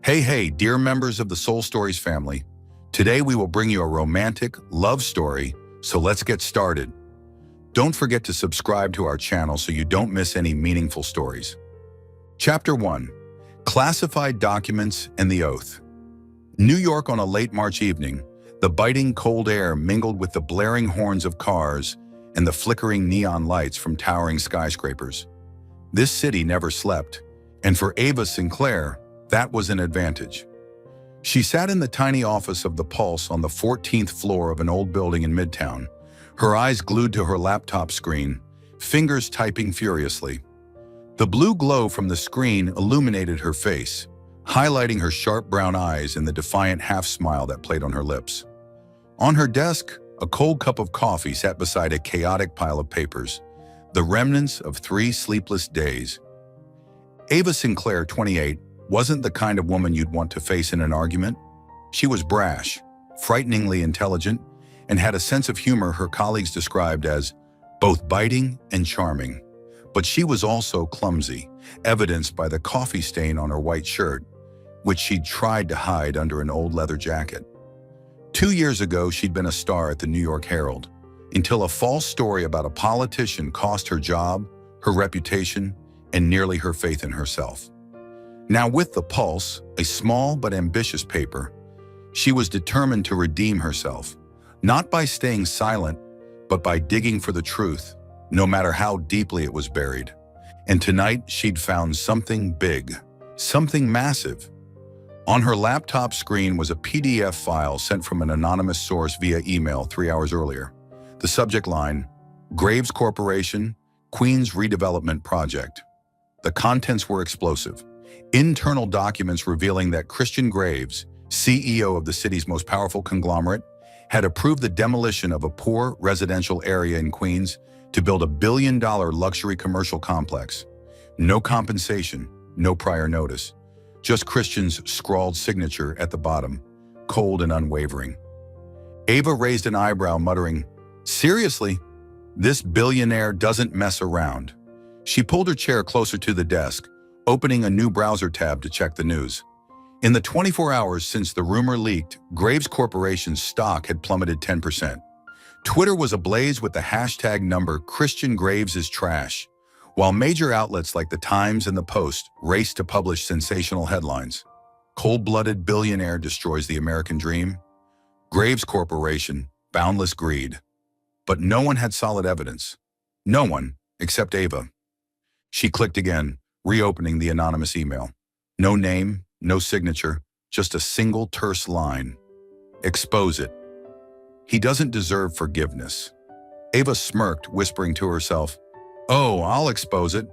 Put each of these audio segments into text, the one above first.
Hey, dear members of the Soul Stories family. Today we will bring you a romantic love story, so let's get started. Don't forget to subscribe to our channel so you don't miss any meaningful stories. Chapter 1. Classified Documents and the Oath. New York on a late March evening, the biting cold air mingled with the blaring horns of cars and the flickering neon lights from towering skyscrapers. This city never slept, and for Ava Sinclair, that was an advantage. She sat in the tiny office of the Pulse on the 14th floor of an old building in Midtown, her eyes glued to her laptop screen, fingers typing furiously. The blue glow from the screen illuminated her face, highlighting her sharp brown eyes and the defiant half-smile that played on her lips. On her desk, a cold cup of coffee sat beside a chaotic pile of papers, the remnants of 3 sleepless days. Ava Sinclair, 28, wasn't the kind of woman you'd want to face in an argument. She was brash, frighteningly intelligent, and had a sense of humor her colleagues described as both biting and charming. But she was also clumsy, evidenced by the coffee stain on her white shirt, which she'd tried to hide under an old leather jacket. 2 years ago, she'd been a star at the New York Herald, until a false story about a politician cost her job, her reputation, and nearly her faith in herself. Now with the Pulse, a small but ambitious paper, she was determined to redeem herself, not by staying silent, but by digging for the truth, no matter how deeply it was buried. And tonight she'd found something big, something massive. On her laptop screen was a PDF file sent from an anonymous source via email 3 hours earlier. The subject line, Graves Corporation, Queens Redevelopment Project. The contents were explosive. Internal documents revealing that Christian Graves, CEO of the city's most powerful conglomerate, had approved the demolition of a poor residential area in Queens to build $1 billion luxury commercial complex. No compensation, no prior notice, just Christian's scrawled signature at the bottom, cold and unwavering. Ava raised an eyebrow, muttering, "Seriously? This billionaire doesn't mess around." She pulled her chair closer to the desk, opening a new browser tab to check the news. In the 24 hours since the rumor leaked, Graves Corporation's stock had plummeted 10%. Twitter was ablaze with the hashtag number Christian Graves is trash, while major outlets like The Times and The Post raced to publish sensational headlines. Cold-blooded billionaire destroys the American dream. Graves Corporation, boundless greed. But no one had solid evidence. No one, except Ava. She clicked again, reopening the anonymous email. No name, no signature, just a single terse line. Expose it. He doesn't deserve forgiveness. Ava smirked, whispering to herself, "Oh, I'll expose it.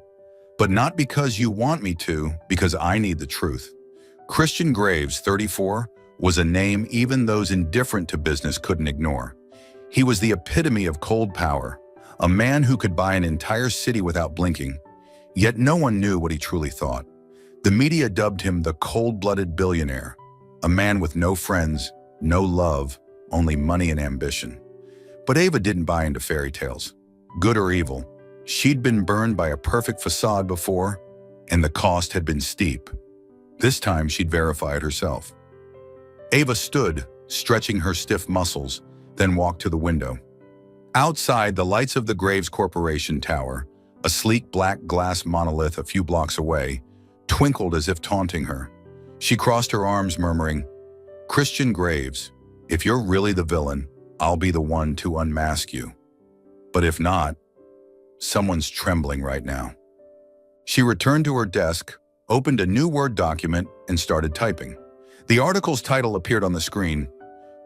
But not because you want me to, because I need the truth." Christian Graves, 34, was a name even those indifferent to business couldn't ignore. He was the epitome of cold power, a man who could buy an entire city without blinking. Yet no one knew what he truly thought. The media dubbed him the cold-blooded billionaire, a man with no friends, no love, only money and ambition. But Ava didn't buy into fairy tales, good or evil. She'd been burned by a perfect facade before, and the cost had been steep. This time she'd verify it herself. Ava stood, stretching her stiff muscles, then walked to the window. Outside, the lights of the Graves Corporation tower, a sleek black glass monolith a few blocks away, twinkled as if taunting her. She crossed her arms, murmuring, "Christian Graves, if you're really the villain, I'll be the one to unmask you. But if not, someone's trembling right now." She returned to her desk, opened a new Word document, and started typing. The article's title appeared on the screen,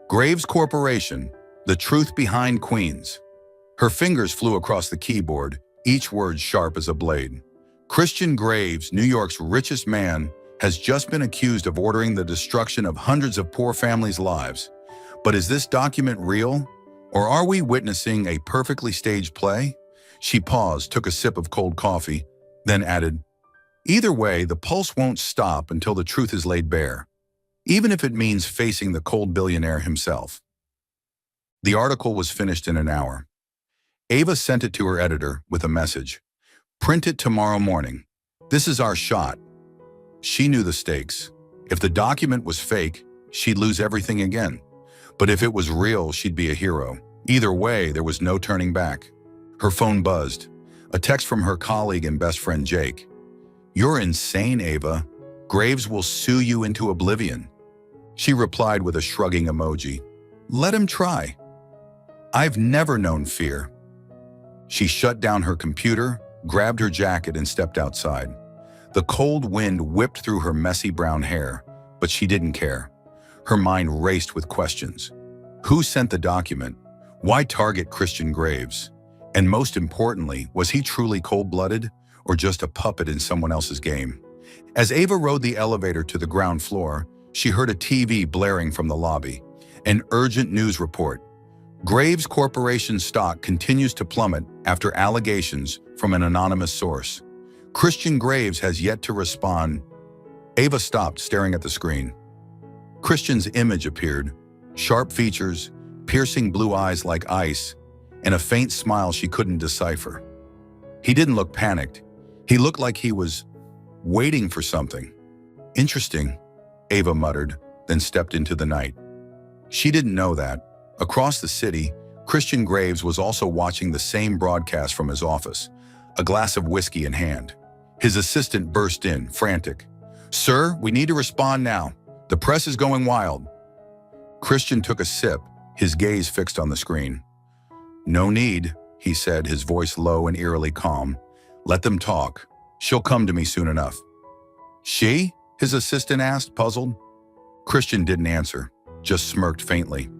Graves Corporation, The Truth Behind Queens. Her fingers flew across the keyboard, each word sharp as a blade. Christian Graves, New York's richest man, has just been accused of ordering the destruction of hundreds of poor families' lives. But is this document real? Or are we witnessing a perfectly staged play? She paused, took a sip of cold coffee, then added, "Either way, the Pulse won't stop until the truth is laid bare, even if it means facing the cold billionaire himself." The article was finished in an hour. Ava sent it to her editor with a message. "Print it tomorrow morning. This is our shot." She knew the stakes. If the document was fake, she'd lose everything again. But if it was real, she'd be a hero. Either way, there was no turning back. Her phone buzzed. A text from her colleague and best friend Jake. "You're insane, Ava. Graves will sue you into oblivion." She replied with a shrugging emoji. "Let him try. I've never known fear." She shut down her computer, grabbed her jacket, and stepped outside. The cold wind whipped through her messy brown hair, but she didn't care. Her mind raced with questions. Who sent the document? Why target Christian Graves? And most importantly, was he truly cold-blooded or just a puppet in someone else's game? As Ava rode the elevator to the ground floor, she heard a TV blaring from the lobby. An urgent news report. Graves Corporation stock continues to plummet after allegations from an anonymous source. Christian Graves has yet to respond. Ava stopped, staring at the screen. Christian's image appeared. Sharp features, piercing blue eyes like ice, and a faint smile she couldn't decipher. He didn't look panicked. He looked like he was waiting for something. "Interesting," Ava muttered, then stepped into the night. She didn't know that. Across the city, Christian Graves was also watching the same broadcast from his office, a glass of whiskey in hand. His assistant burst in, frantic. "Sir, we need to respond now. The press is going wild." Christian took a sip, his gaze fixed on the screen. "No need," he said, his voice low and eerily calm. "Let them talk. She'll come to me soon enough." "She?" his assistant asked, puzzled. Christian didn't answer, just smirked faintly.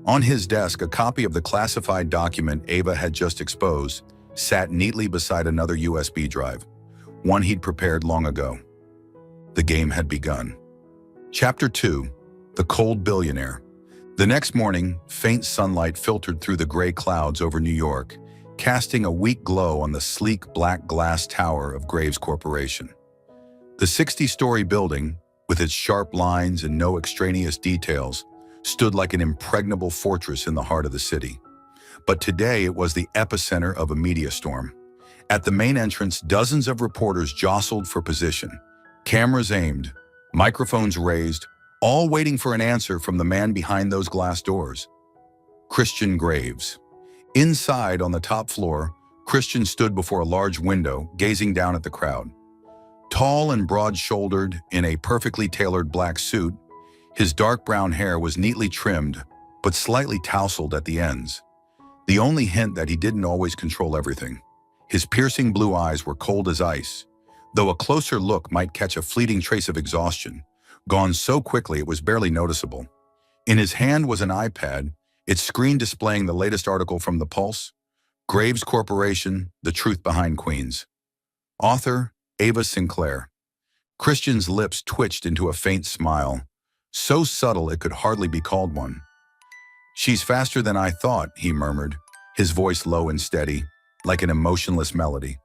On his desk, a copy of the classified document Ava had just exposed sat neatly beside another USB drive, one he'd prepared long ago. The game had begun. Chapter 2. The Cold Billionaire. The next morning, faint sunlight filtered through the gray clouds over New York, casting a weak glow on the sleek black glass tower of Graves Corporation. The 60-story building, with its sharp lines and no extraneous details, stood like an impregnable fortress in the heart of the city. But today it was the epicenter of a media storm. At the main entrance, dozens of reporters jostled for position, cameras aimed, microphones raised, all waiting for an answer from the man behind those glass doors. Christian Graves. Inside, on the top floor, Christian stood before a large window, gazing down at the crowd. Tall and broad-shouldered, in a perfectly tailored black suit, his dark brown hair was neatly trimmed, but slightly tousled at the ends. The only hint that he didn't always control everything. His piercing blue eyes were cold as ice, though a closer look might catch a fleeting trace of exhaustion, gone so quickly it was barely noticeable. In his hand was an iPad, its screen displaying the latest article from The Pulse, Graves Corporation, The Truth Behind Queens. Author, Ava Sinclair. Christian's lips twitched into a faint smile, so subtle it could hardly be called one. "She's faster than I thought," he murmured, his voice low and steady, like an emotionless melody.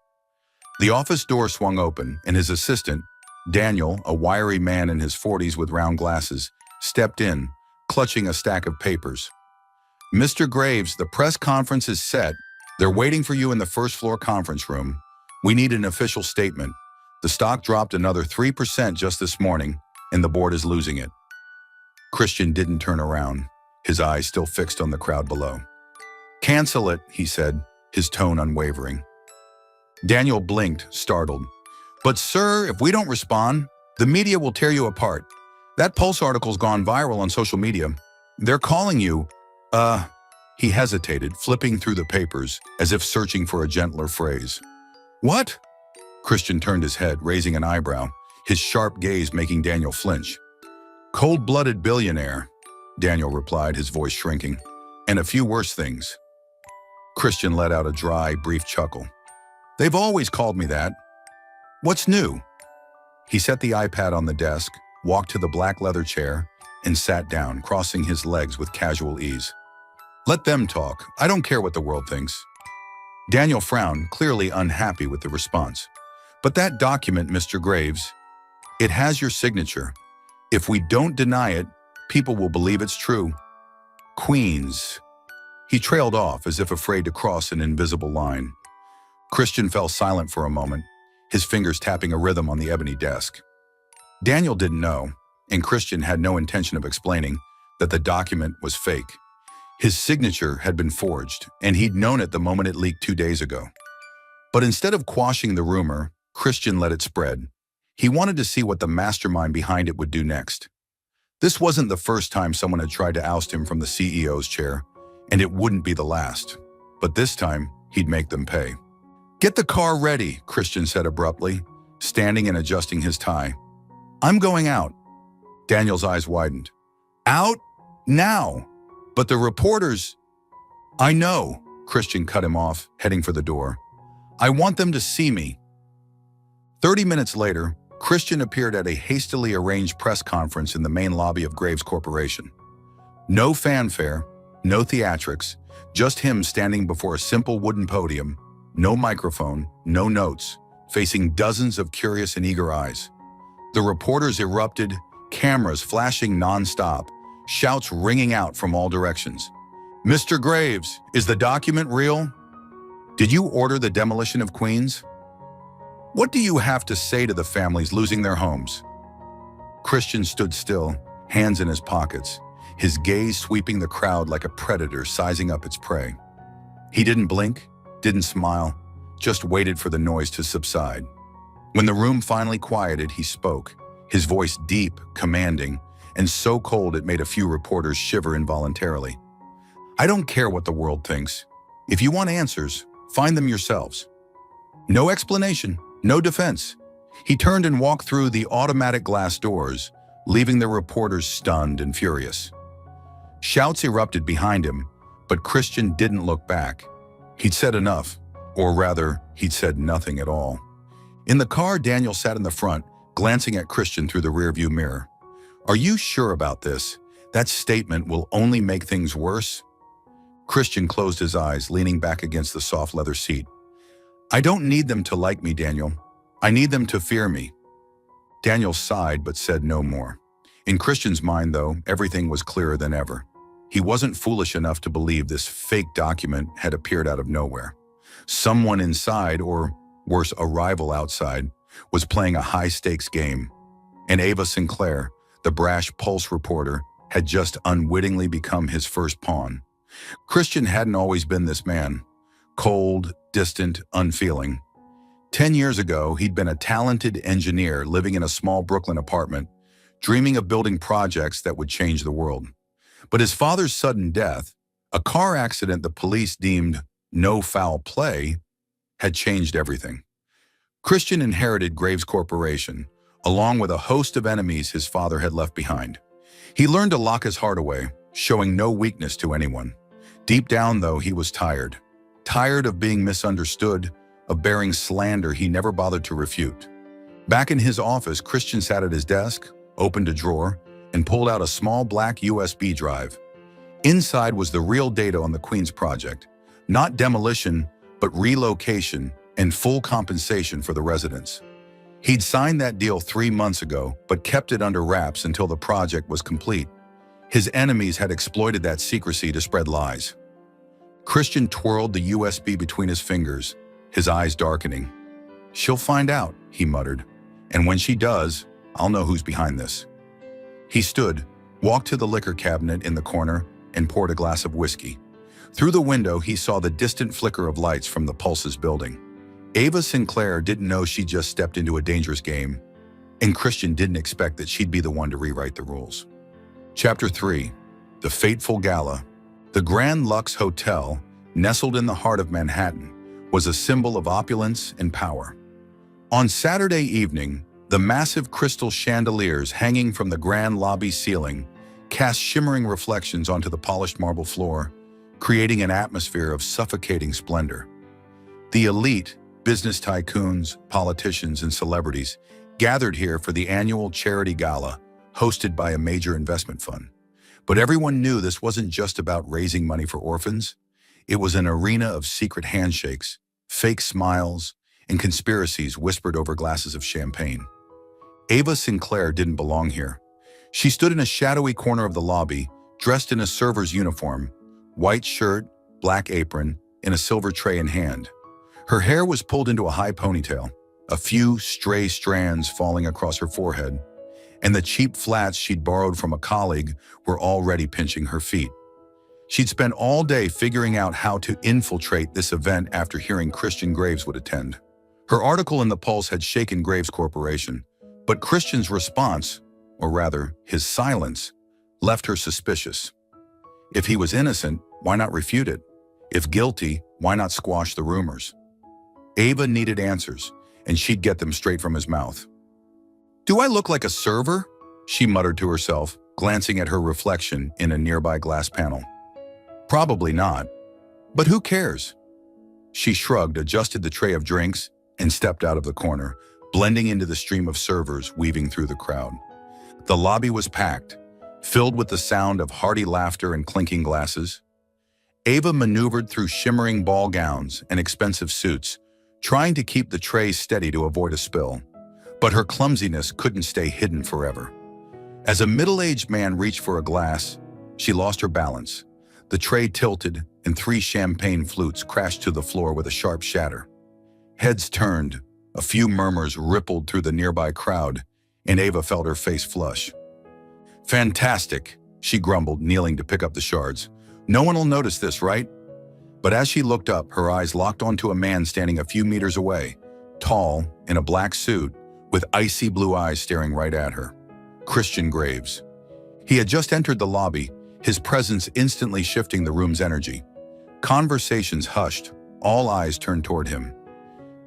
The office door swung open, and his assistant, Daniel, a wiry man in his 40s with round glasses, stepped in, clutching a stack of papers. "Mr. Graves, the press conference is set. They're waiting for you in the first-floor conference room. We need an official statement. The stock dropped another 3% just this morning, and the board is losing it." Christian didn't turn around, his eyes still fixed on the crowd below. "Cancel it," he said, his tone unwavering. Daniel blinked, startled. "But sir, if we don't respond, the media will tear you apart. That Pulse article's gone viral on social media. They're calling you, He hesitated, flipping through the papers, as if searching for a gentler phrase. "What?" Christian turned his head, raising an eyebrow, his sharp gaze making Daniel flinch. "Cold-blooded billionaire," Daniel replied, his voice shrinking, "and a few worse things." Christian let out a dry, brief chuckle. "They've always called me that. What's new?" He set the iPad on the desk, walked to the black leather chair, and sat down, crossing his legs with casual ease. "Let them talk. I don't care what the world thinks." Daniel frowned, clearly unhappy with the response. "But that document, Mr. Graves, it has your signature. If we don't deny it, people will believe it's true. Queens." He trailed off, as if afraid to cross an invisible line. Christian fell silent for a moment, his fingers tapping a rhythm on the ebony desk. Daniel didn't know. and Christian had no intention of explaining that the document was fake. His signature had been forged, and he'd known it the moment it leaked 2 days ago. But instead of quashing the rumor, Christian let it spread. He wanted to see what the mastermind behind it would do next. This wasn't the first time someone had tried to oust him from the CEO's chair, and it wouldn't be the last. But this time, he'd make them pay. "Get the car ready," Christian said abruptly, standing and adjusting his tie. "I'm going out." Daniel's eyes widened. "Out? Now?" "But the reporters—" "I know," Christian cut him off, heading for the door. "I want them to see me." 30 minutes later, Christian appeared at a hastily arranged press conference in the main lobby of Graves Corporation. No fanfare, no theatrics, just him standing before a simple wooden podium, no microphone, no notes, facing dozens of curious and eager eyes. The reporters erupted, cameras flashing non-stop, shouts ringing out from all directions. "Mr. Graves, is the document real? Did you order the demolition of Queens? What do you have to say to the families losing their homes?" Christian stood still, hands in his pockets, his gaze sweeping the crowd like a predator sizing up its prey. He didn't blink, didn't smile, just waited for the noise to subside. When the room finally quieted, he spoke, his voice deep, commanding, and so cold it made a few reporters shiver involuntarily. "I don't care what the world thinks. If you want answers, find them yourselves." No explanation, no defense. He turned and walked through the automatic glass doors, leaving the reporters stunned and furious. Shouts erupted behind him, but Christian didn't look back. He'd said enough, or rather, he'd said nothing at all. In the car, Daniel sat in the front, glancing at Christian through the rearview mirror. "Are you sure about this? That statement will only make things worse." Christian closed his eyes, leaning back against the soft leather seat. "I don't need them to like me, Daniel. I need them to fear me." Daniel sighed but said no more. In Christian's mind, though, everything was clearer than ever. He wasn't foolish enough to believe this fake document had appeared out of nowhere. Someone inside, or worse, a rival outside, was playing a high-stakes game. And Ava Sinclair, the brash Pulse reporter, had just unwittingly become his first pawn. Christian hadn't always been this man. Cold, distant, unfeeling. 10 years ago, he'd been a talented engineer living in a small Brooklyn apartment, dreaming of building projects that would change the world. But his father's sudden death, a car accident the police deemed no foul play, had changed everything. Christian inherited Graves Corporation, along with a host of enemies his father had left behind. He learned to lock his heart away, showing no weakness to anyone. Deep down, though, he was tired. Tired of being misunderstood, of bearing slander he never bothered to refute. Back in his office, Christian sat at his desk, opened a drawer, and pulled out a small black USB drive. Inside was the real data on the Queens project. Not demolition, but relocation and full compensation for the residents. He'd signed that deal 3 months ago, but kept it under wraps until the project was complete. His enemies had exploited that secrecy to spread lies. Christian twirled the USB between his fingers, his eyes darkening. "She'll find out," he muttered. "And when she does, I'll know who's behind this." He stood, walked to the liquor cabinet in the corner, and poured a glass of whiskey. Through the window, he saw the distant flicker of lights from the Pulse's building. Ava Sinclair didn't know she just stepped into a dangerous game, and Christian didn't expect that she'd be the one to rewrite the rules. Chapter 3. The Fateful Gala. The Grand Lux Hotel, nestled in the heart of Manhattan, was a symbol of opulence and power. On Saturday evening, the massive crystal chandeliers hanging from the grand lobby ceiling cast shimmering reflections onto the polished marble floor, creating an atmosphere of suffocating splendor. The elite, business tycoons, politicians, and celebrities gathered here for the annual charity gala hosted by a major investment fund. But everyone knew this wasn't just about raising money for orphans. It was an arena of secret handshakes, fake smiles, and conspiracies whispered over glasses of champagne. Ava Sinclair didn't belong here. She stood in a shadowy corner of the lobby, dressed in a server's uniform, white shirt, black apron, and a silver tray in hand. Her hair was pulled into a high ponytail, a few stray strands falling across her forehead, and the cheap flats she'd borrowed from a colleague were already pinching her feet. She'd spent all day figuring out how to infiltrate this event after hearing Christian Graves would attend. Her article in the Pulse had shaken Graves Corporation, but Christian's response, or rather, his silence, left her suspicious. If he was innocent, why not refute it? If guilty, why not squash the rumors? Ava needed answers, and she'd get them straight from his mouth. "Do I look like a server?" she muttered to herself, glancing at her reflection in a nearby glass panel. "Probably not. But who cares?" She shrugged, adjusted the tray of drinks, and stepped out of the corner, blending into the stream of servers weaving through the crowd. The lobby was packed, filled with the sound of hearty laughter and clinking glasses. Ava maneuvered through shimmering ball gowns and expensive suits, trying to keep the trays steady to avoid a spill. But her clumsiness couldn't stay hidden forever. As a middle-aged man reached for a glass, she lost her balance. The tray tilted, and 3 champagne flutes crashed to the floor with a sharp shatter. Heads turned, a few murmurs rippled through the nearby crowd, and Ava felt her face flush. "Fantastic," she grumbled, kneeling to pick up the shards. "No one will notice this, right?" But as she looked up, her eyes locked onto a man standing a few meters away, tall, in a black suit, with icy blue eyes staring right at her. Christian Graves. He had just entered the lobby, his presence instantly shifting the room's energy. Conversations hushed, all eyes turned toward him.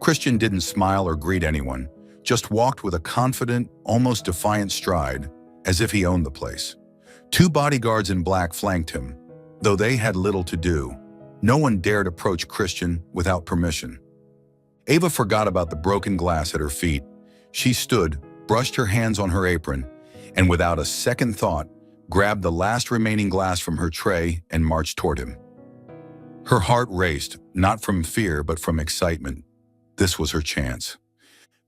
Christian didn't smile or greet anyone, just walked with a confident, almost defiant stride, as if he owned the place. 2 bodyguards in black flanked him. Though they had little to do, no one dared approach Christian without permission. Ava forgot about the broken glass at her feet. She stood, brushed her hands on her apron, and without a second thought, grabbed the last remaining glass from her tray and marched toward him. Her heart raced, not from fear but from excitement. This was her chance.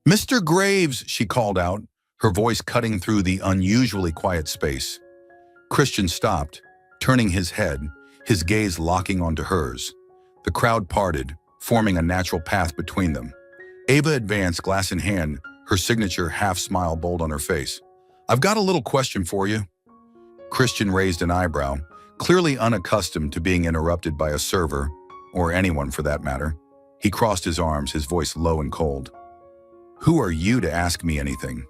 "Mr. Graves," she called out, her voice cutting through the unusually quiet space. Christian stopped, turning his head, his gaze locking onto hers. The crowd parted, forming a natural path between them. Ava advanced, glass in hand, her signature half-smile bold on her face. "I've got a little question for you." Christian raised an eyebrow, clearly unaccustomed to being interrupted by a server, or anyone for that matter. He crossed his arms, his voice low and cold. "Who are you to ask me anything?"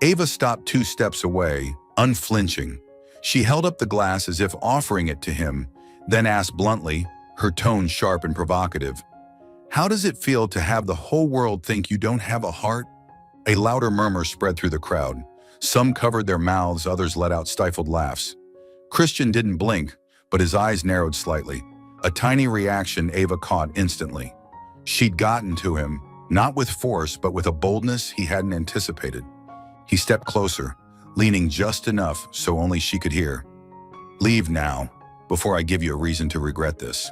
Ava stopped 2 steps away, unflinching. She held up the glass as if offering it to him, then asked bluntly, her tone sharp and provocative, "How does it feel to have the whole world think you don't have a heart?" A louder murmur spread through the crowd. Some covered their mouths, others let out stifled laughs. Christian didn't blink, but his eyes narrowed slightly. A tiny reaction Ava caught instantly. She'd gotten to him, not with force, but with a boldness he hadn't anticipated. He stepped closer, leaning just enough so only she could hear. "Leave now, before I give you a reason to regret this."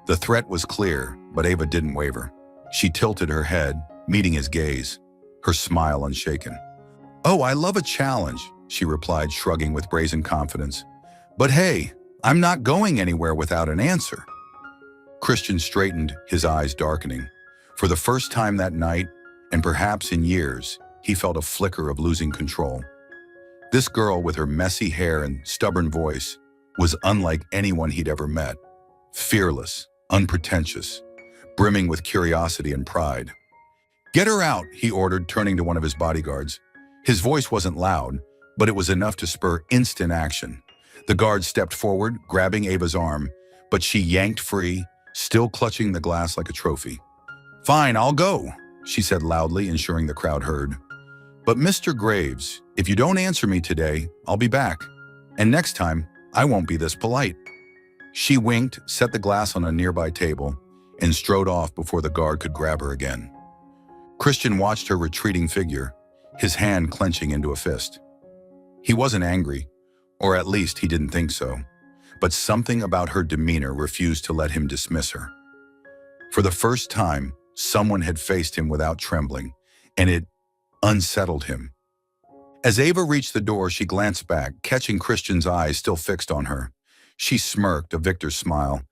The threat was clear, but Ava didn't waver. She tilted her head, meeting his gaze, her smile unshaken. "Oh, I love a challenge," she replied, shrugging with brazen confidence. "But hey, I'm not going anywhere without an answer." Christian straightened, his eyes darkening. For the first time that night, and perhaps in years, he felt a flicker of losing control. This girl with her messy hair and stubborn voice was unlike anyone he'd ever met. Fearless, unpretentious, brimming with curiosity and pride. "Get her out," he ordered, turning to one of his bodyguards. His voice wasn't loud, but it was enough to spur instant action. The guard stepped forward, grabbing Ava's arm, but she yanked free, still clutching the glass like a trophy. "Fine, I'll go," she said loudly, ensuring the crowd heard. "But Mr. Graves, if you don't answer me today, I'll be back. And next time, I won't be this polite." She winked, set the glass on a nearby table, and strode off before the guard could grab her again. Christian watched her retreating figure, his hand clenching into a fist. He wasn't angry, or at least he didn't think so, but something about her demeanor refused to let him dismiss her. For the first time, someone had faced him without trembling, and it unsettled him. As Ava reached the door, she glanced back, catching Christian's eyes still fixed on her. She smirked, a victor's smile,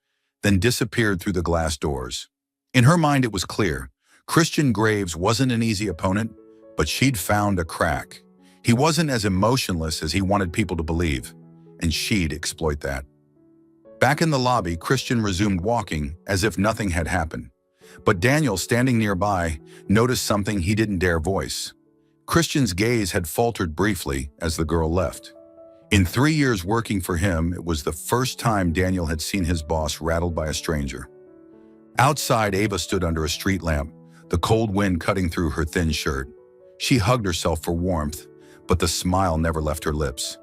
then disappeared through the glass doors. In her mind, it was clear. Christian Graves wasn't an easy opponent, but she'd found a crack. He wasn't as emotionless as he wanted people to believe, and she'd exploit that. Back in the lobby, Christian resumed walking as if nothing had happened. But Daniel, standing nearby, noticed something he didn't dare voice. Christian's gaze had faltered briefly as the girl left. In 3 years working for him, it was the first time Daniel had seen his boss rattled by a stranger. Outside, Ava stood under a street lamp, the cold wind cutting through her thin shirt. She hugged herself for warmth, but the smile never left her lips.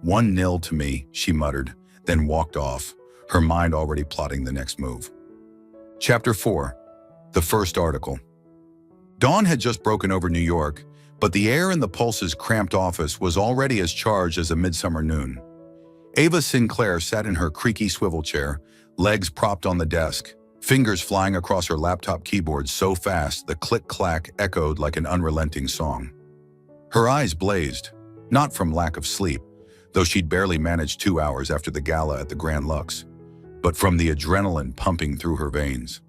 1-0 to me, she muttered, then walked off, her mind already plotting the next move. Chapter 4. The first article. Dawn had just broken over New York, but the air in the Pulse's cramped office was already as charged as a midsummer noon. Ava Sinclair sat in her creaky swivel chair, legs propped on the desk, fingers flying across her laptop keyboard so fast the click-clack echoed like an unrelenting song. Her eyes blazed, not from lack of sleep, though she'd barely managed 2 hours after the gala at the Grand Lux, but from the adrenaline pumping through her veins.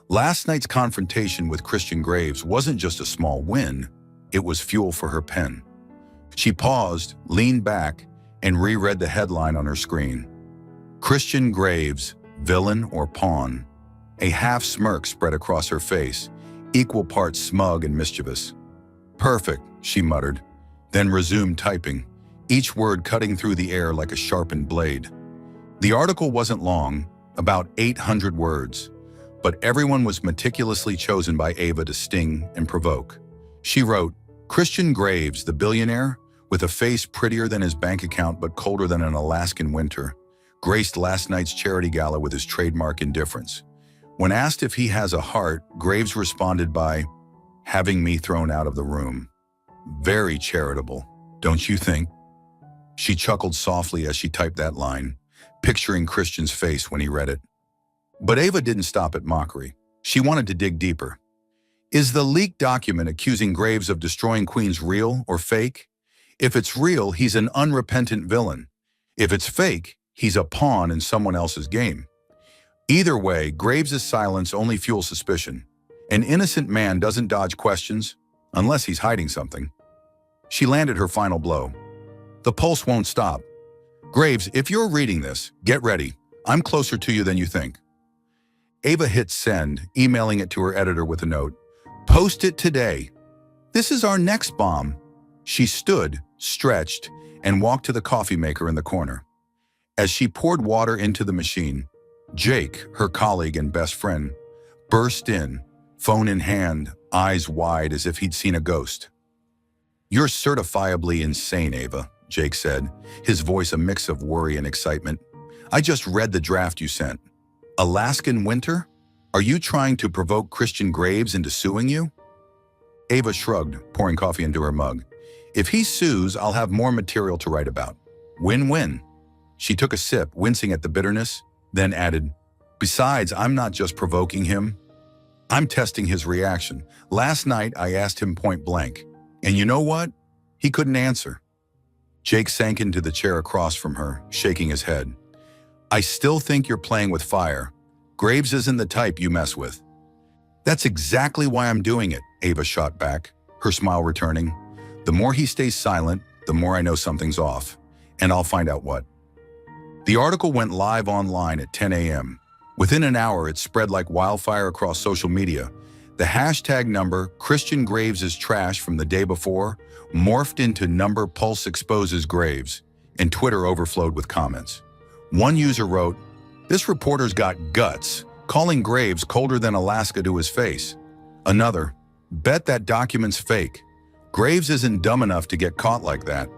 Last night's confrontation with Christian Graves wasn't just a small win, it was fuel for her pen. She paused, leaned back, and reread the headline on her screen. Christian Graves, villain or pawn? A half smirk spread across her face, equal parts smug and mischievous. Perfect, she muttered, then resumed typing, each word cutting through the air like a sharpened blade. The article wasn't long, about 800 words, but everyone was meticulously chosen by Ava to sting and provoke. She wrote, Christian Graves, the billionaire, with a face prettier than his bank account but colder than an Alaskan winter, graced last night's charity gala with his trademark indifference. When asked if he has a heart, Graves responded by having me thrown out of the room. Very charitable, don't you think? She chuckled softly as she typed that line, picturing Christian's face when he read it. But Ava didn't stop at mockery. She wanted to dig deeper. Is the leaked document accusing Graves of destroying Queens real or fake? If it's real, he's an unrepentant villain. If it's fake, he's a pawn in someone else's game. Either way, Graves' silence only fuels suspicion. An innocent man doesn't dodge questions, unless he's hiding something. She landed her final blow. The Pulse won't stop. Graves, if you're reading this, get ready. I'm closer to you than you think. Ava hit send, emailing it to her editor with a note. Post it today. This is our next bomb. She stood, stretched, and walked to the coffee maker in the corner. As she poured water into the machine, Jake, her colleague and best friend, burst in, phone in hand, eyes wide as if he'd seen a ghost. You're certifiably insane, Ava, Jake said, his voice a mix of worry and excitement. I just read the draft you sent. Alaskan winter? Are you trying to provoke Christian Graves into suing you? Ava shrugged, pouring coffee into her mug. If he sues, I'll have more material to write about. Win-win. She took a sip, wincing at the bitterness, then added, besides, I'm not just provoking him. I'm testing his reaction. Last night, I asked him point blank. And you know what? He couldn't answer. Jake sank into the chair across from her, shaking his head. I still think you're playing with fire. Graves isn't the type you mess with. That's exactly why I'm doing it, Ava shot back, her smile returning. The more he stays silent, the more I know something's off, and I'll find out what. The article went live online at 10 a.m. Within an hour, it spread like wildfire across social media. The hashtag number Christian Graves is trash from the day before morphed into number Pulse exposes Graves, and Twitter overflowed with comments. One user wrote, this reporter's got guts, calling Graves colder than Alaska to his face. Another, bet that document's fake. Graves isn't dumb enough to get caught like that.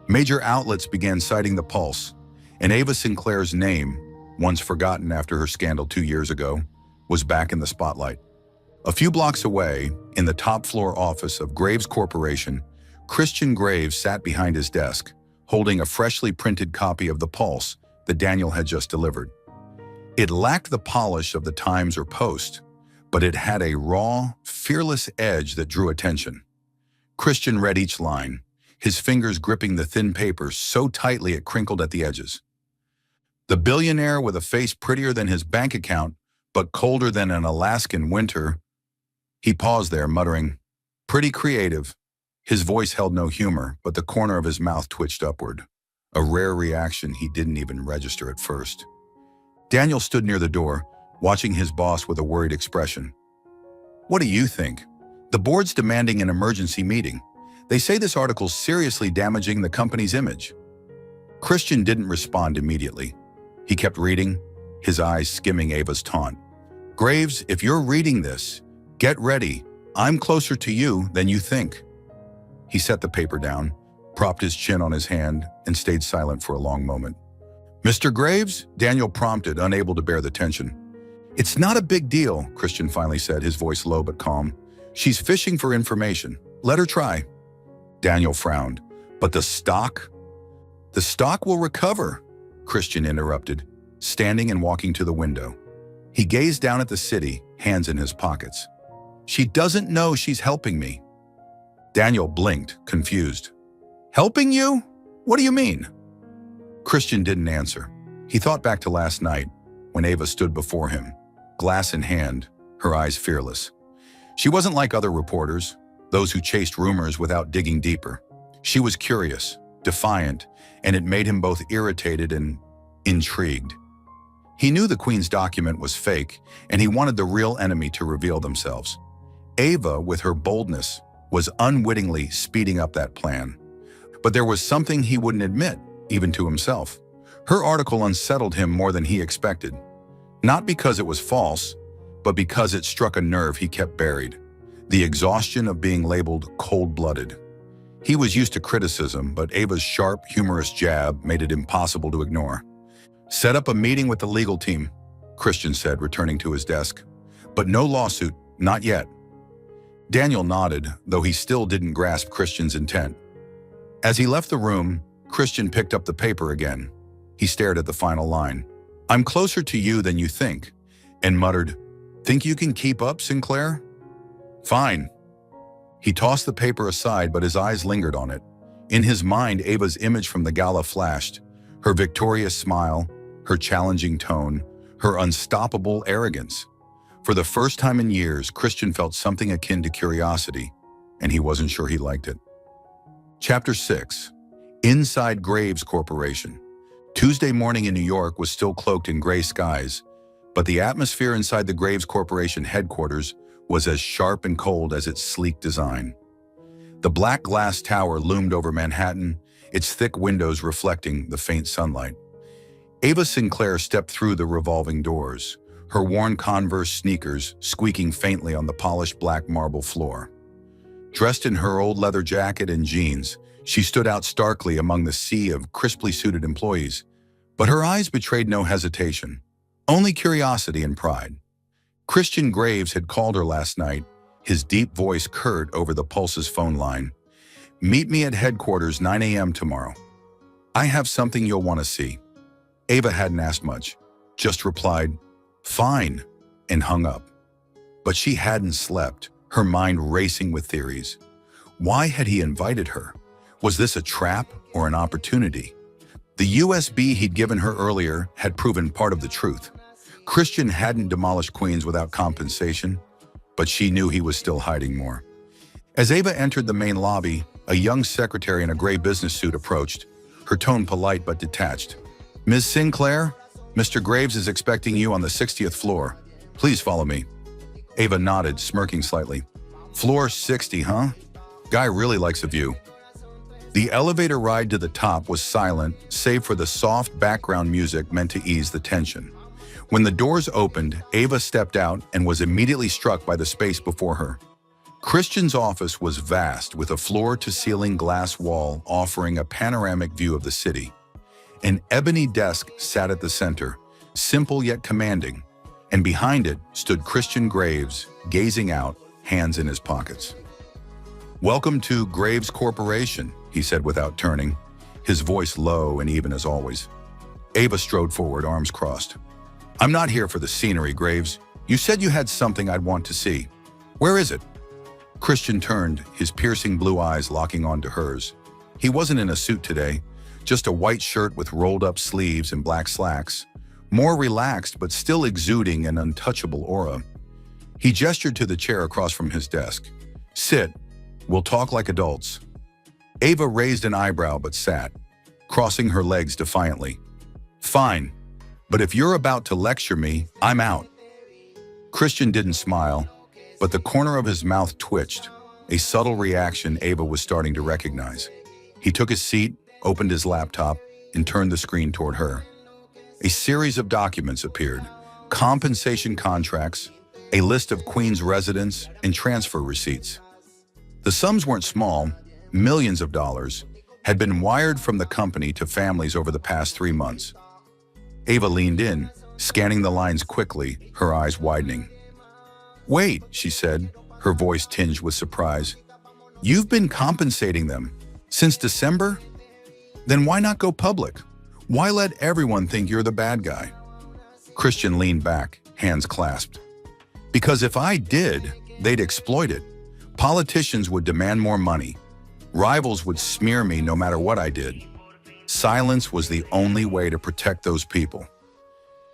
Major outlets began citing the Pulse, and Ava Sinclair's name, once forgotten after her scandal 2 years ago, was back in the spotlight. A few blocks away, in the top-floor office of Graves Corporation, Christian Graves sat behind his desk, holding a freshly printed copy of the Pulse that Daniel had just delivered. It lacked the polish of the Times or Post, but it had a raw, fearless edge that drew attention. Christian read each line, his fingers gripping the thin paper so tightly it crinkled at the edges. The billionaire with a face prettier than his bank account, but colder than an Alaskan winter. He paused there, muttering, pretty creative. His voice held no humor, but the corner of his mouth twitched upward, a rare reaction he didn't even register at first. Daniel stood near the door, watching his boss with a worried expression. "What do you think? The board's demanding an emergency meeting. They say this article's seriously damaging the company's image." Christian didn't respond immediately. He kept reading, his eyes skimming Ava's taunt. "Graves, if you're reading this, get ready. I'm closer to you than you think." He set the paper down, propped his chin on his hand, and stayed silent for a long moment. "Mr. Graves?" Daniel prompted, unable to bear the tension. "It's not a big deal," Christian finally said, his voice low but calm. "She's fishing for information. Let her try." Daniel frowned. "But the stock?" "The stock will recover," Christian interrupted, standing and walking to the window. He gazed down at the city, hands in his pockets. "She doesn't know she's helping me." Daniel blinked, confused. "Helping you? What do you mean?" Christian didn't answer. He thought back to last night, when Ava stood before him, glass in hand, her eyes fearless. She wasn't like other reporters, those who chased rumors without digging deeper. She was curious, defiant, and it made him both irritated and intrigued. He knew the Queen's document was fake, and he wanted the real enemy to reveal themselves. Ava, with her boldness, was unwittingly speeding up that plan. But there was something he wouldn't admit, even to himself. Her article unsettled him more than he expected. Not because it was false, but because it struck a nerve he kept buried. The exhaustion of being labeled cold-blooded. He was used to criticism, but Ava's sharp, humorous jab made it impossible to ignore. "Set up a meeting with the legal team," Christian said, returning to his desk. "But no lawsuit, not yet." Daniel nodded, though he still didn't grasp Christian's intent. As he left the room, Christian picked up the paper again. He stared at the final line. "I'm closer to you than you think," and muttered, "Think you can keep up, Sinclair?" "Fine." He tossed the paper aside, but his eyes lingered on it. In his mind, Ava's image from the gala flashed, her victorious smile, her challenging tone, her unstoppable arrogance. For the first time in years, Christian felt something akin to curiosity, and he wasn't sure he liked it. Chapter 6. Inside Graves Corporation. Tuesday morning in New York was still cloaked in gray skies, but the atmosphere inside the Graves Corporation headquarters was as sharp and cold as its sleek design. The black glass tower loomed over Manhattan, its thick windows reflecting the faint sunlight. Ava Sinclair stepped through the revolving doors, her worn Converse sneakers squeaking faintly on the polished black marble floor. Dressed in her old leather jacket and jeans, she stood out starkly among the sea of crisply suited employees, but her eyes betrayed no hesitation, only curiosity and pride. Christian Graves had called her last night, his deep voice curt over the Pulse's phone line. "Meet me at headquarters 9 a.m. tomorrow. I have something you'll want to see." Ava hadn't asked much, just replied, "Fine," and hung up. But she hadn't slept, her mind racing with theories. Why had he invited her? Was this a trap or an opportunity? The USB he'd given her earlier had proven part of the truth. Christian hadn't demolished Queens without compensation, but she knew he was still hiding more. As Ava entered the main lobby, a young secretary in a gray business suit approached, her tone polite but detached. "Ms. Sinclair, Mr. Graves is expecting you on the 60th floor. Please follow me." Ava nodded, smirking slightly. "Floor 60, huh? Guy really likes a view." The elevator ride to the top was silent, save for the soft background music meant to ease the tension. When the doors opened, Ava stepped out and was immediately struck by the space before her. Christian's office was vast, with a floor-to-ceiling glass wall offering a panoramic view of the city. An ebony desk sat at the center, simple yet commanding, and behind it stood Christian Graves, gazing out, hands in his pockets. "Welcome to Graves Corporation," he said without turning, his voice low and even as always. Ava strode forward, arms crossed. "I'm not here for the scenery, Graves. You said you had something I'd want to see. Where is it?" Christian turned, his piercing blue eyes locking onto hers. He wasn't in a suit today, just a white shirt with rolled-up sleeves and black slacks, more relaxed but still exuding an untouchable aura. He gestured to the chair across from his desk. "Sit," We'll talk like adults." Ava raised an eyebrow but sat, crossing her legs defiantly. "Fine, but if you're about to lecture me, I'm out." Christian didn't smile, but the corner of his mouth twitched, a subtle reaction Ava was starting to recognize. He took his seat, opened his laptop, and turned the screen toward her. A series of documents appeared: compensation contracts, a list of Queen's residents, and transfer receipts. The sums weren't small. Millions of dollars had been wired from the company to families over the past 3 months. Ava leaned in, scanning the lines quickly, her eyes widening. "Wait," she said, her voice tinged with surprise. "You've been compensating them since December? Then why not go public? Why let everyone think you're the bad guy?" Christian leaned back, hands clasped. "Because if I did, they'd exploit it. Politicians would demand more money. Rivals would smear me no matter what I did. Silence was the only way to protect those people."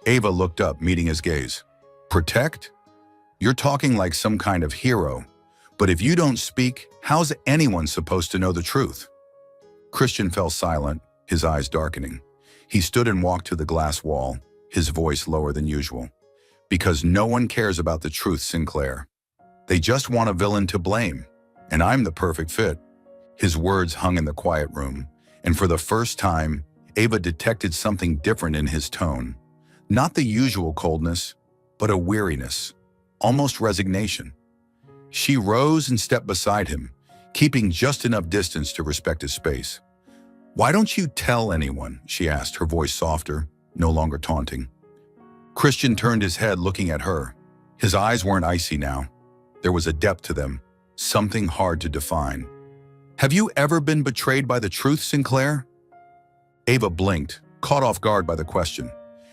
Ava looked up, meeting his gaze. "Protect? You're talking like some kind of hero. But if you don't speak, how's anyone supposed to know the truth?" Christian fell silent, his eyes darkening. He stood and walked to the glass wall, his voice lower than usual. "Because no one cares about the truth, Sinclair. They just want a villain to blame, and I'm the perfect fit." His words hung in the quiet room, and for the first time, Ava detected something different in his tone. Not the usual coldness, but a weariness, almost resignation. She rose and stepped beside him, keeping just enough distance to respect his space. "Why don't you tell anyone?" she asked, her voice softer, no longer taunting. Christian turned his head, looking at her. His eyes weren't icy now. There was a depth to them, something hard to define. "Have you ever been betrayed by the truth, Sinclair?" Ava blinked, caught off guard by the question.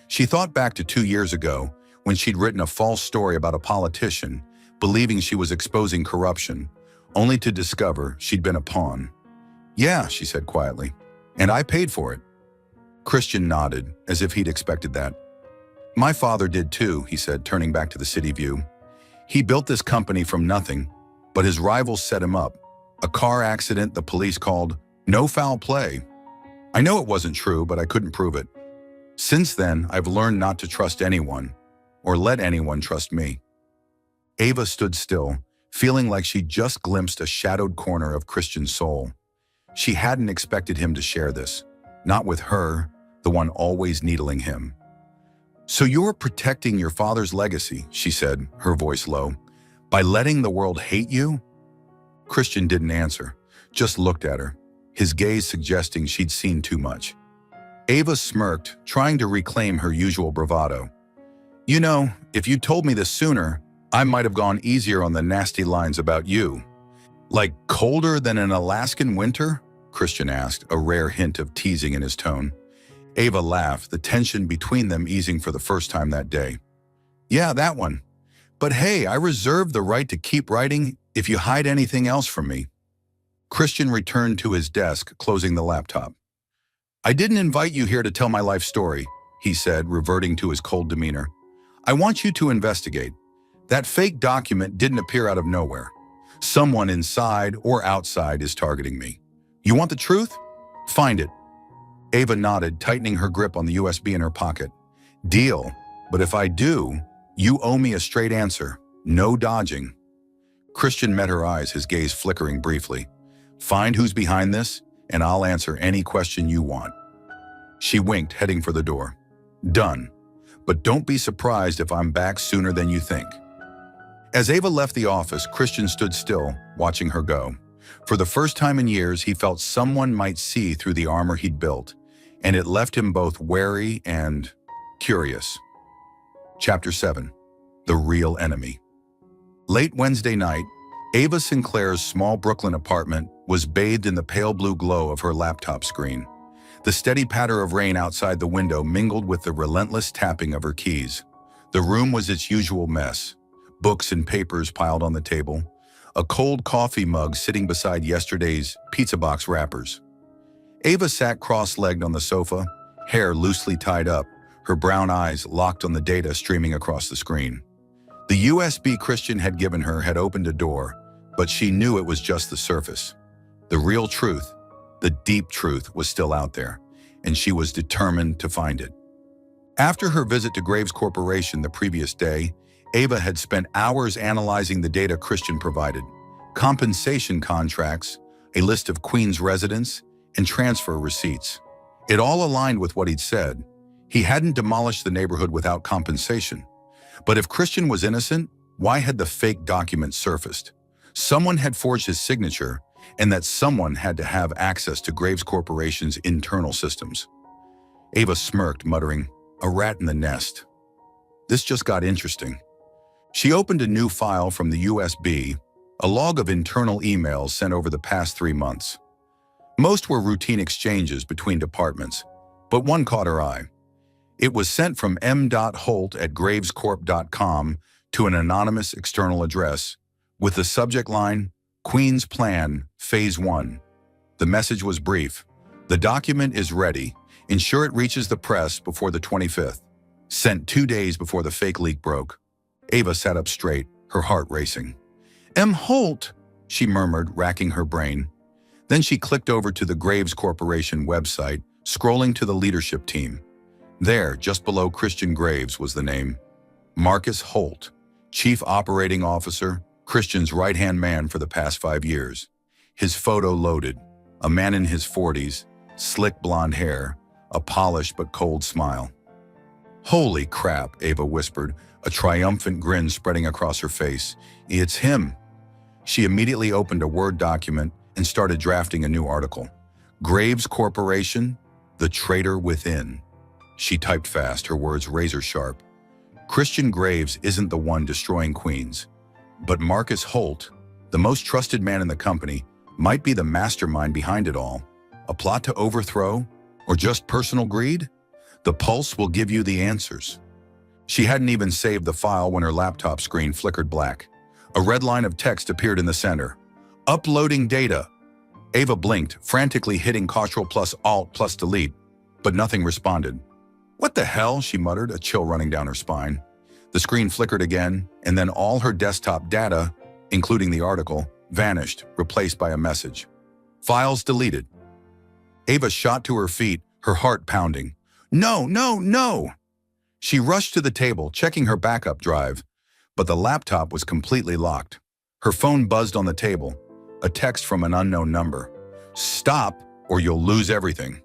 She thought back to 2 years ago, when she'd written a false story about a politician, believing she was exposing corruption, only to discover she'd been a pawn. "Yeah," she said quietly, "and I paid for it." Christian nodded, as if he'd expected that. "My father did too," he said, turning back to the city view. "He built this company from nothing, but his rivals set him up. A car accident the police called no foul play. I know it wasn't true, but I couldn't prove it. Since then, I've learned not to trust anyone, or let anyone trust me." Ava stood still, feeling like she'd just glimpsed a shadowed corner of Christian's soul. She hadn't expected him to share this, not with her, the one always needling him. "So you're protecting your father's legacy," she said, her voice low, "by letting the world hate you?" Christian didn't answer, just looked at her, his gaze suggesting she'd seen too much. Ava smirked, trying to reclaim her usual bravado. "You know, if you'd told me this sooner, I might have gone easier on the nasty lines about you." "Like colder than an Alaskan winter?" Christian asked, a rare hint of teasing in his tone. Ava laughed, the tension between them easing for the first time that day. "Yeah, that one. But hey, I reserve the right to keep writing if you hide anything else from me." Christian returned to his desk, closing the laptop. "I didn't invite you here to tell my life story," he said, reverting to his cold demeanor. "I want you to investigate. That fake document didn't appear out of nowhere. Someone inside or outside is targeting me. You want the truth? Find it." Ava nodded, tightening her grip on the USB in her pocket. "Deal, but if I do, you owe me a straight answer. No dodging." Christian met her eyes, his gaze flickering briefly. "Find who's behind this, and I'll answer any question you want." She winked, heading for the door. "Done. But don't be surprised if I'm back sooner than you think." As Ava left the office, Christian stood still, watching her go. For the first time in years, he felt someone might see through the armor he'd built, and it left him both wary and curious. Chapter 7. The Real Enemy. Late Wednesday night, Ava Sinclair's small Brooklyn apartment was bathed in the pale blue glow of her laptop screen. The steady patter of rain outside the window mingled with the relentless tapping of her keys. The room was its usual mess: books and papers piled on the table, a cold coffee mug sitting beside yesterday's pizza box wrappers. Ava sat cross-legged on the sofa, hair loosely tied up, her brown eyes locked on the data streaming across the screen. The USB Christian had given her had opened a door, But she knew it was just the surface. The real truth, the deep truth, was still out there, and she was determined to find it. After her visit to Graves Corporation the previous day, Ava had spent hours analyzing the data Christian provided: compensation contracts, a list of Queens residents, and transfer receipts. It all aligned with what he'd said. He hadn't demolished the neighborhood without compensation. But if Christian was innocent, why had the fake document surfaced? Someone had forged his signature, and that someone had to have access to Graves Corporation's internal systems. Ava smirked, muttering, "A rat in the nest." This just got interesting. She opened a new file from the USB, a log of internal emails sent over the past 3 months. Most were routine exchanges between departments, but one caught her eye. It was sent from m.holt@gravescorp.com to an anonymous external address, with the subject line, "Queen's Plan, Phase 1. The message was brief. "The document is ready. Ensure it reaches the press before the 25th. Sent 2 days before the fake leak broke. Ava sat up straight, her heart racing. "M. Holt," she murmured, racking her brain. Then she clicked over to the Graves Corporation website, scrolling to the leadership team. There, just below Christian Graves, was the name. Marcus Holt, Chief Operating Officer, Christian's right-hand man for the past 5 years. His photo loaded, a man in his 40s, slick blonde hair, a polished but cold smile. "Holy crap," Ava whispered, a triumphant grin spreading across her face. "It's him." She immediately opened a Word document and started drafting a new article. "Graves Corporation, the traitor within." She typed fast, her words razor sharp. Christian Graves isn't the one destroying Queens, but Marcus Holt, the most trusted man in the company, might be the mastermind behind it all. A plot to overthrow, or just personal greed? The Pulse will give you the answers. She hadn't even saved the file when her laptop screen flickered black. A red line of text appeared in the center. "Uploading data." Ava blinked, frantically hitting Ctrl plus Alt plus Delete, but nothing responded. "What the hell?" she muttered, a chill running down her spine. The screen flickered again, and then all her desktop data, including the article, vanished, replaced by a message. "Files deleted." Ava shot to her feet, her heart pounding. "No, no, no!" She rushed to the table, checking her backup drive, but the laptop was completely locked. Her phone buzzed on the table, a text from an unknown number. "Stop, or you'll lose everything."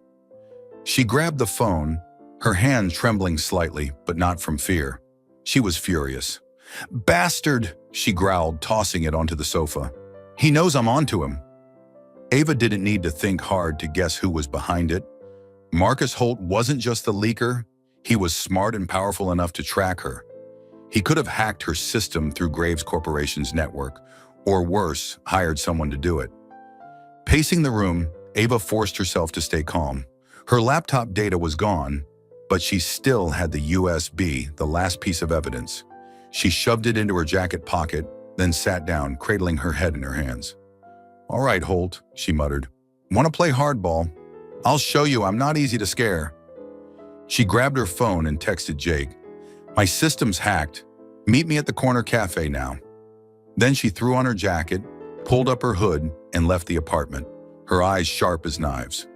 She grabbed the phone, her hand trembling slightly, but not from fear. She was furious. "Bastard," she growled, tossing it onto the sofa. "He knows I'm onto him." Ava didn't need to think hard to guess who was behind it. Marcus Holt wasn't just the leaker, he was smart and powerful enough to track her. He could have hacked her system through Graves Corporation's network, or worse, hired someone to do it. Pacing the room, Ava forced herself to stay calm. Her laptop data was gone, but she still had the USB, the last piece of evidence. She shoved it into her jacket pocket, then sat down, cradling her head in her hands. "All right, Holt," she muttered. "Want to play hardball? I'll show you I'm not easy to scare." She grabbed her phone and texted Jake. "My system's hacked. Meet me at the corner cafe now." Then she threw on her jacket, pulled up her hood, and left the apartment, her eyes sharp as knives.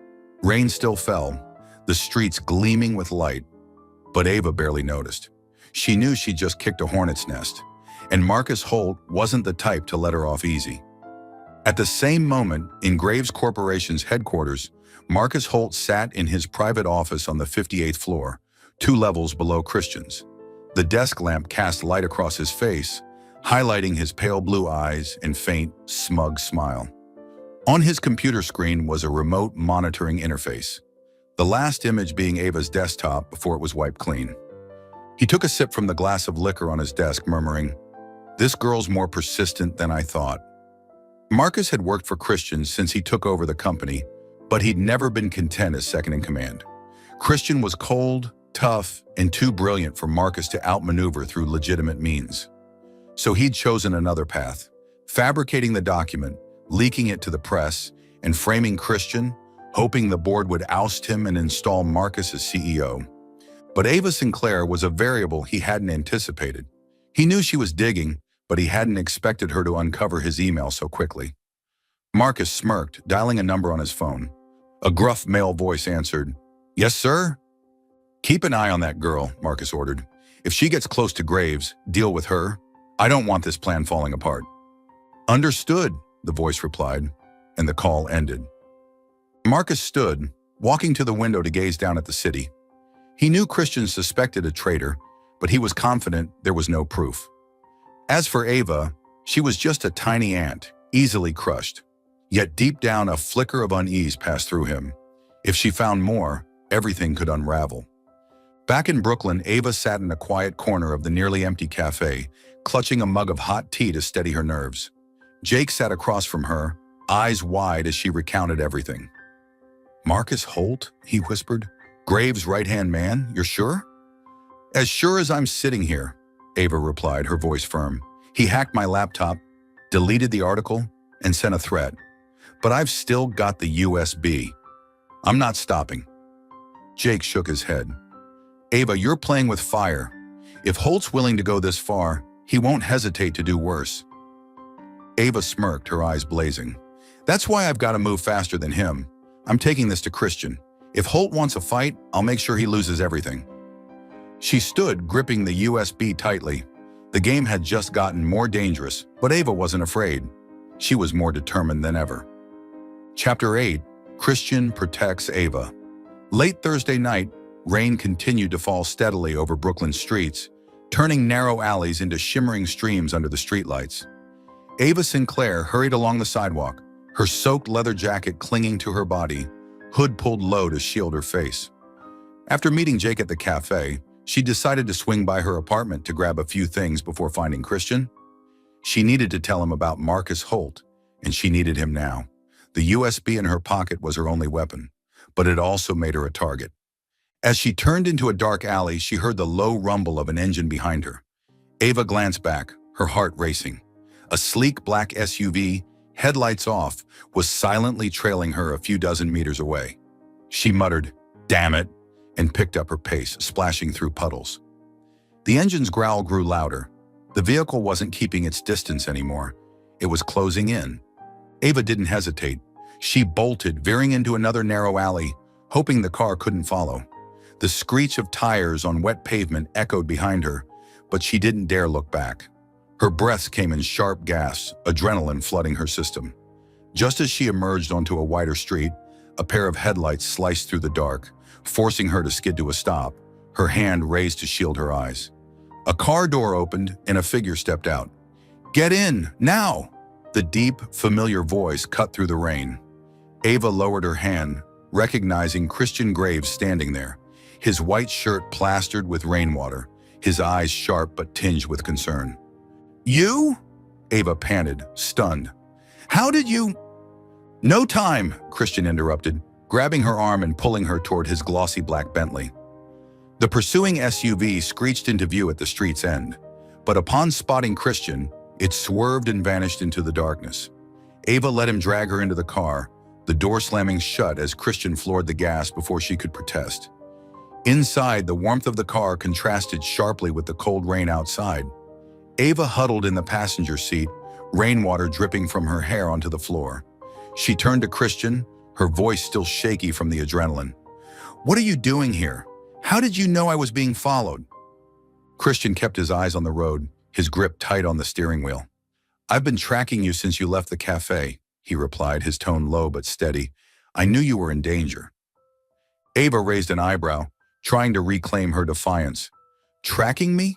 Rain still fell, the streets gleaming with light, but Ava barely noticed. She knew she'd just kicked a hornet's nest, and Marcus Holt wasn't the type to let her off easy. At the same moment, in Graves Corporation's headquarters, Marcus Holt sat in his private office on the 58th floor, 2 levels below Christian's. The desk lamp cast light across his face, highlighting his pale blue eyes and faint, smug smile. On his computer screen was a remote monitoring interface, the last image being Ava's desktop before it was wiped clean. He took a sip from the glass of liquor on his desk, murmuring, "This girl's more persistent than I thought." Marcus had worked for Christian since he took over the company, but he'd never been content as second in command. Christian was cold, tough, and too brilliant for Marcus to outmaneuver through legitimate means. So he'd chosen another path, fabricating the document, leaking it to the press, and framing Christian, hoping the board would oust him and install Marcus as CEO. But Ava Sinclair was a variable he hadn't anticipated. He knew she was digging, but he hadn't expected her to uncover his email so quickly. Marcus smirked, dialing a number on his phone. A gruff male voice answered. "Yes, sir?" "Keep an eye on that girl," Marcus ordered. "If she gets close to Graves, deal with her. I don't want this plan falling apart." "Understood," the voice replied, and the call ended. Marcus stood, walking to the window to gaze down at the city. He knew Christian suspected a traitor, but he was confident there was no proof. As for Ava, she was just a tiny ant, easily crushed. Yet deep down, a flicker of unease passed through him. If she found more, everything could unravel. Back in Brooklyn, Ava sat in a quiet corner of the nearly empty cafe, clutching a mug of hot tea to steady her nerves. Jake sat across from her, eyes wide as she recounted everything. "Marcus Holt," he whispered. "Graves' right-hand man, you're sure?" "As sure as I'm sitting here," Ava replied, her voice firm. "He hacked my laptop, deleted the article, and sent a threat. But I've still got the USB. I'm not stopping." Jake shook his head. "Ava, you're playing with fire. If Holt's willing to go this far, he won't hesitate to do worse." Ava smirked, her eyes blazing. "That's why I've got to move faster than him. I'm taking this to Christian. If Holt wants a fight, I'll make sure he loses everything." She stood, gripping the USB tightly. The game had just gotten more dangerous, but Ava wasn't afraid. She was more determined than ever. Chapter 8. Christian protects Ava. Late Thursday night, rain continued to fall steadily over Brooklyn's streets, turning narrow alleys into shimmering streams under the streetlights. Ava Sinclair hurried along the sidewalk, her soaked leather jacket clinging to her body, hood pulled low to shield her face. After meeting Jake at the cafe, she decided to swing by her apartment to grab a few things before finding Christian. She needed to tell him about Marcus Holt, and she needed him now. The USB in her pocket was her only weapon, but it also made her a target. As she turned into a dark alley, she heard the low rumble of an engine behind her. Ava glanced back, her heart racing. A sleek black SUV, headlights off, was silently trailing her a few dozen meters away. She muttered, "Damn it," and picked up her pace, splashing through puddles. The engine's growl grew louder. The vehicle wasn't keeping its distance anymore. It was closing in. Ava didn't hesitate. She bolted, veering into another narrow alley, hoping the car couldn't follow. The screech of tires on wet pavement echoed behind her, but she didn't dare look back. Her breaths came in sharp gasps, adrenaline flooding her system. Just as she emerged onto a wider street, a pair of headlights sliced through the dark, forcing her to skid to a stop, her hand raised to shield her eyes. A car door opened and a figure stepped out. "Get in, now!" The deep, familiar voice cut through the rain. Ava lowered her hand, recognizing Christian Graves standing there, his white shirt plastered with rainwater, his eyes sharp but tinged with concern. "You?" Ava panted, stunned. "How did you—" "No time," Christian interrupted, grabbing her arm and pulling her toward his glossy black Bentley. The pursuing SUV screeched into view at the street's end, but upon spotting Christian, it swerved and vanished into the darkness. Ava let him drag her into the car, the door slamming shut as Christian floored the gas before she could protest. Inside, the warmth of the car contrasted sharply with the cold rain outside. Ava huddled in the passenger seat, rainwater dripping from her hair onto the floor. She turned to Christian, her voice still shaky from the adrenaline. "What are you doing here? How did you know I was being followed?" Christian kept his eyes on the road, his grip tight on the steering wheel. "I've been tracking you since you left the cafe," he replied, his tone low but steady. "I knew you were in danger." Ava raised an eyebrow, trying to reclaim her defiance. "Tracking me?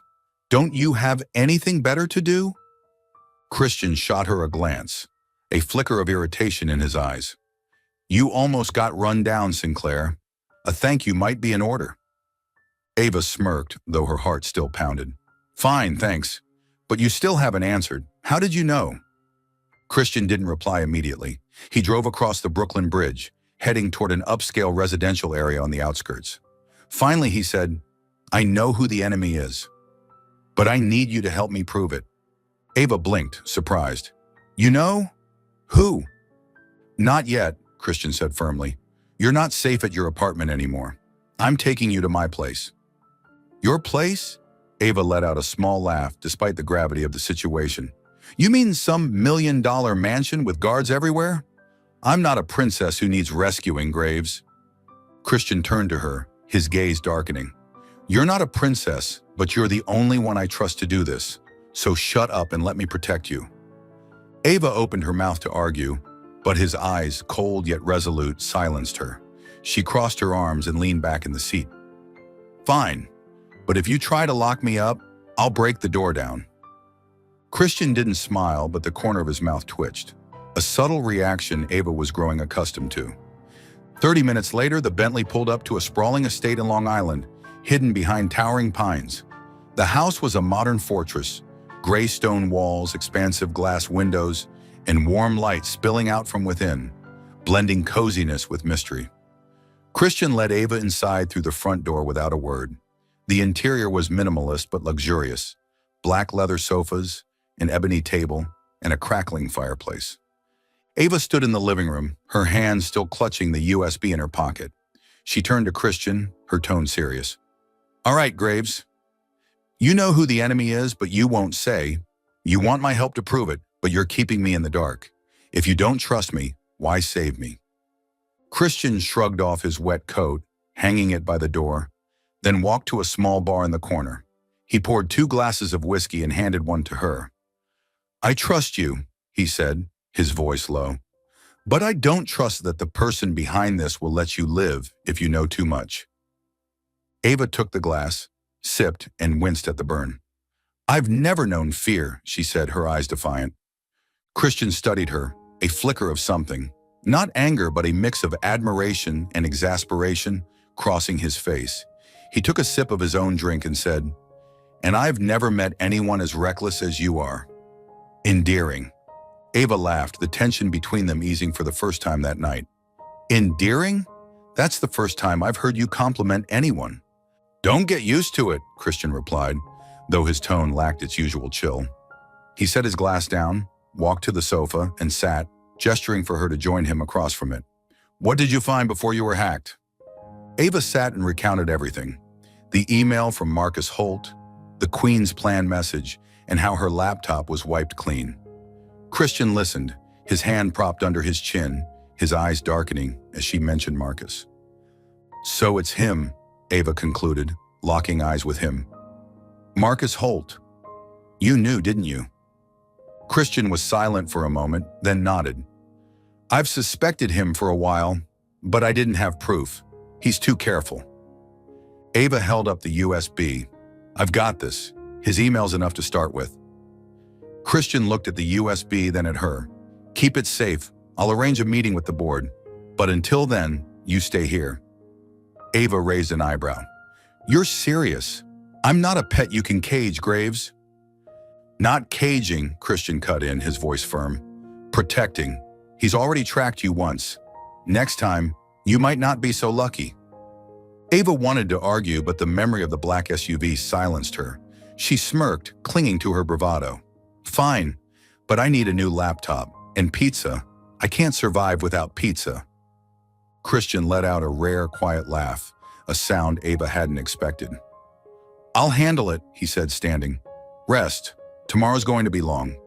Don't you have anything better to do?" Christian shot her a glance, a flicker of irritation in his eyes. "You almost got run down, Sinclair. A thank you might be in order." Ava smirked, though her heart still pounded. "Fine, thanks. But you still haven't answered. How did you know?" Christian didn't reply immediately. He drove across the Brooklyn Bridge, heading toward an upscale residential area on the outskirts. Finally, he said, "I know who the enemy is, but I need you to help me prove it." Ava blinked, surprised. "You know? Who?" "Not yet," Christian said firmly. "You're not safe at your apartment anymore. I'm taking you to my place." "Your place?" Ava let out a small laugh despite the gravity of the situation. You mean some million-dollar mansion with guards everywhere? I'm not a princess who needs rescuing, Graves. Christian turned to her, his gaze darkening. You're not a princess, but you're the only one I trust to do this. So shut up and let me protect you. Ava opened her mouth to argue, but his eyes, cold yet resolute, silenced her. She crossed her arms and leaned back in the seat. Fine, but if you try to lock me up, I'll break the door down. Christian didn't smile, but the corner of his mouth twitched. A subtle reaction Ava was growing accustomed to. 30 minutes later, the Bentley pulled up to a sprawling estate in Long Island, hidden behind towering pines. The house was a modern fortress, gray stone walls, expansive glass windows, and warm light spilling out from within, blending coziness with mystery. Christian led Ava inside through the front door without a word. The interior was minimalist but luxurious. Black leather sofas, an ebony table, and a crackling fireplace. Ava stood in the living room, her hands still clutching the USB in her pocket. She turned to Christian, her tone serious. All right, Graves. You know who the enemy is, but you won't say. You want my help to prove it, but you're keeping me in the dark. If you don't trust me, why save me? Christian shrugged off his wet coat, hanging it by the door, then walked to a small bar in the corner. He poured 2 glasses of whiskey and handed one to her. I trust you, he said, his voice low. But I don't trust that the person behind this will let you live if you know too much. Ava took the glass, sipped, and winced at the burn. I've never known fear, she said, her eyes defiant. Christian studied her, a flicker of something, not anger but a mix of admiration and exasperation crossing his face. He took a sip of his own drink and said, And I've never met anyone as reckless as you are. Endearing. Ava laughed, the tension between them easing for the first time that night. Endearing? That's the first time I've heard you compliment anyone. Don't get used to it, Christian replied, though his tone lacked its usual chill. He set his glass down, walked to the sofa, and sat, gesturing for her to join him across from it. What did you find before you were hacked? Ava sat and recounted everything. The email from Marcus Holt, the Queen's plan message, and how her laptop was wiped clean. Christian listened, his hand propped under his chin, his eyes darkening as she mentioned Marcus. So it's him, Ava concluded, locking eyes with him. Marcus Holt. You knew, didn't you? Christian was silent for a moment, then nodded. I've suspected him for a while, but I didn't have proof. He's too careful. Ava held up the USB. I've got this. His email's enough to start with. Christian looked at the USB, then at her. Keep it safe. I'll arrange a meeting with the board. But until then, you stay here. Ava raised an eyebrow. You're serious? I'm not a pet you can cage, Graves. Not caging, Christian cut in, his voice firm. Protecting. He's already tracked you once. Next time, you might not be so lucky. Ava wanted to argue, but the memory of the black SUV silenced her. She smirked, clinging to her bravado. Fine, but I need a new laptop. And pizza. I can't survive without pizza. Christian let out a rare, quiet laugh, a sound Ava hadn't expected. I'll handle it, he said, standing. Rest. Tomorrow's going to be long.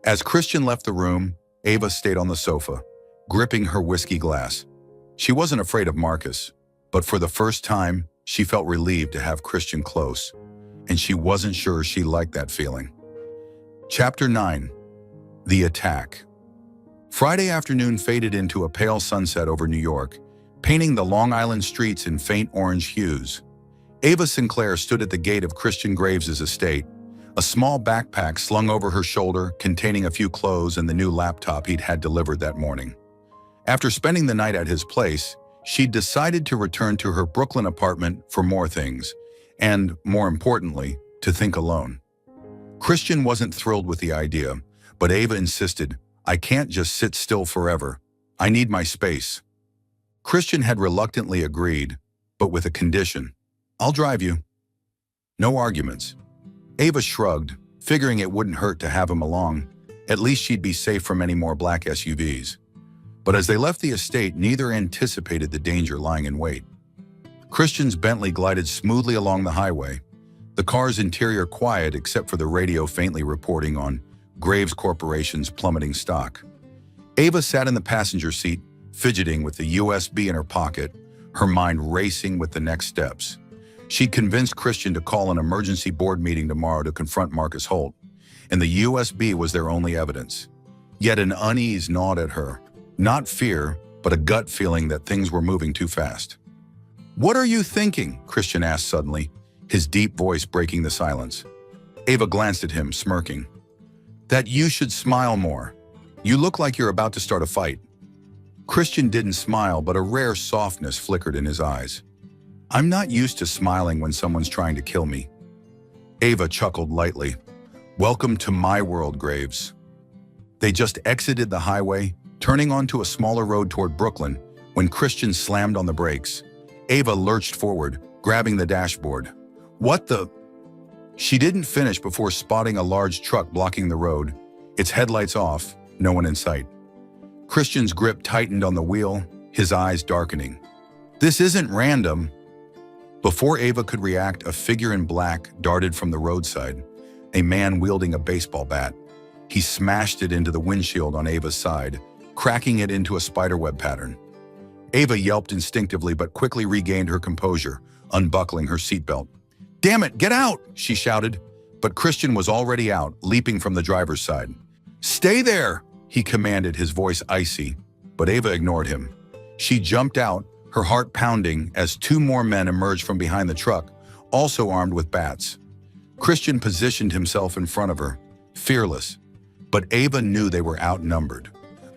As Christian left the room, Ava stayed on the sofa, gripping her whiskey glass. She wasn't afraid of Marcus, but for the first time, she felt relieved to have Christian close, and she wasn't sure she liked that feeling. Chapter 9. The Attack. Friday afternoon faded into a pale sunset over New York, painting the Long Island streets in faint orange hues. Ava Sinclair stood at the gate of Christian Graves's estate, a small backpack slung over her shoulder containing a few clothes and the new laptop he'd had delivered that morning. After spending the night at his place, she'd decided to return to her Brooklyn apartment for more things, and, more importantly, to think alone. Christian wasn't thrilled with the idea, but Ava insisted, I can't just sit still forever. I need my space. Christian had reluctantly agreed, but with a condition. I'll drive you. No arguments. Ava shrugged, figuring it wouldn't hurt to have him along. At least she'd be safe from any more black SUVs. But as they left the estate, neither anticipated the danger lying in wait. Christian's Bentley glided smoothly along the highway, The car's interior quiet except for the radio faintly reporting on Graves Corporation's plummeting stock. Ava sat in the passenger seat, fidgeting with the USB in her pocket, her mind racing with the next steps. She'd convinced Christian to call an emergency board meeting tomorrow to confront Marcus Holt, and the USB was their only evidence. Yet an unease gnawed at her. Not fear, but a gut feeling that things were moving too fast. "What are you thinking?" Christian asked suddenly, his deep voice breaking the silence. Ava glanced at him, smirking. "That you should smile more. You look like you're about to start a fight." Christian didn't smile, but a rare softness flickered in his eyes. "I'm not used to smiling when someone's trying to kill me." Ava chuckled lightly. "Welcome to my world, Graves." They just exited the highway, turning onto a smaller road toward Brooklyn, when Christian slammed on the brakes. Ava lurched forward, grabbing the dashboard. "What the—" She didn't finish before spotting a large truck blocking the road, its headlights off, no one in sight. Christian's grip tightened on the wheel, his eyes darkening. "This isn't random." Before Ava could react, a figure in black darted from the roadside, a man wielding a baseball bat. He smashed it into the windshield on Ava's side, cracking it into a spiderweb pattern. Ava yelped instinctively but quickly regained her composure, unbuckling her seatbelt. "Damn it, get out!" she shouted, but Christian was already out, leaping from the driver's side. "Stay there!" he commanded, his voice icy, but Ava ignored him. She jumped out, her heart pounding, as two more men emerged from behind the truck, also armed with bats. Christian positioned himself in front of her, fearless, but Ava knew they were outnumbered.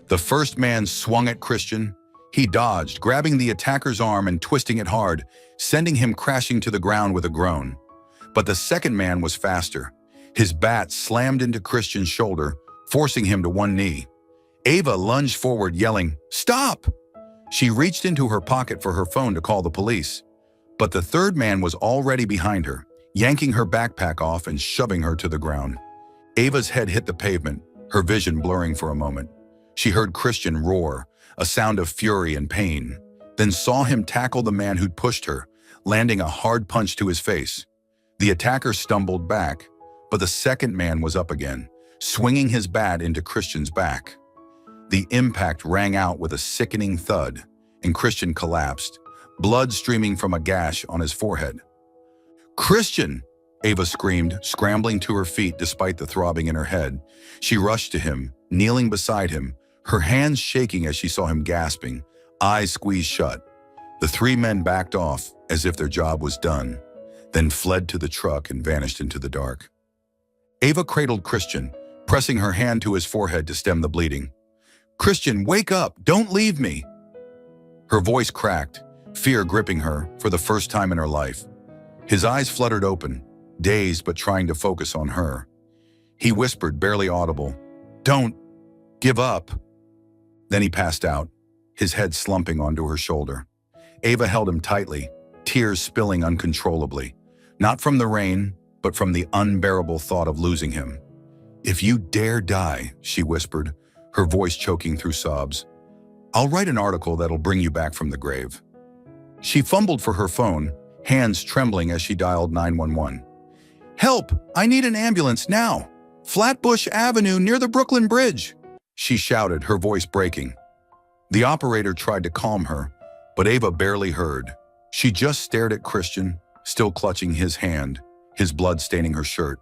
The first man swung at Christian. He dodged, grabbing the attacker's arm and twisting it hard, sending him crashing to the ground with a groan. But the second man was faster. His bat slammed into Christian's shoulder, forcing him to one knee. Ava lunged forward, yelling, "Stop!" She reached into her pocket for her phone to call the police. But the third man was already behind her, yanking her backpack off and shoving her to the ground. Ava's head hit the pavement, her vision blurring for a moment. She heard Christian roar, a sound of fury and pain, then saw him tackle the man who'd pushed her, landing a hard punch to his face. The attacker stumbled back, but the second man was up again, swinging his bat into Christian's back. The impact rang out with a sickening thud, and Christian collapsed, blood streaming from a gash on his forehead. "Christian!" Ava screamed, scrambling to her feet despite the throbbing in her head. She rushed to him, kneeling beside him, her hands shaking as she saw him gasping, eyes squeezed shut. The three men backed off as if their job was done, then fled to the truck and vanished into the dark. Ava cradled Christian, pressing her hand to his forehead to stem the bleeding. "Christian, wake up! Don't leave me!" Her voice cracked, fear gripping her for the first time in her life. His eyes fluttered open, dazed but trying to focus on her. He whispered, barely audible, "Don't give up." Then he passed out, his head slumping onto her shoulder. Ava held him tightly, tears spilling uncontrollably, not from the rain, but from the unbearable thought of losing him. "If you dare die," she whispered, her voice choking through sobs, "I'll write an article that'll bring you back from the grave." She fumbled for her phone, hands trembling as she dialed 911. "Help! I need an ambulance now! Flatbush Avenue near the Brooklyn Bridge!" she shouted, her voice breaking. The operator tried to calm her, but Ava barely heard. She just stared at Christian, still clutching his hand, his blood staining her shirt.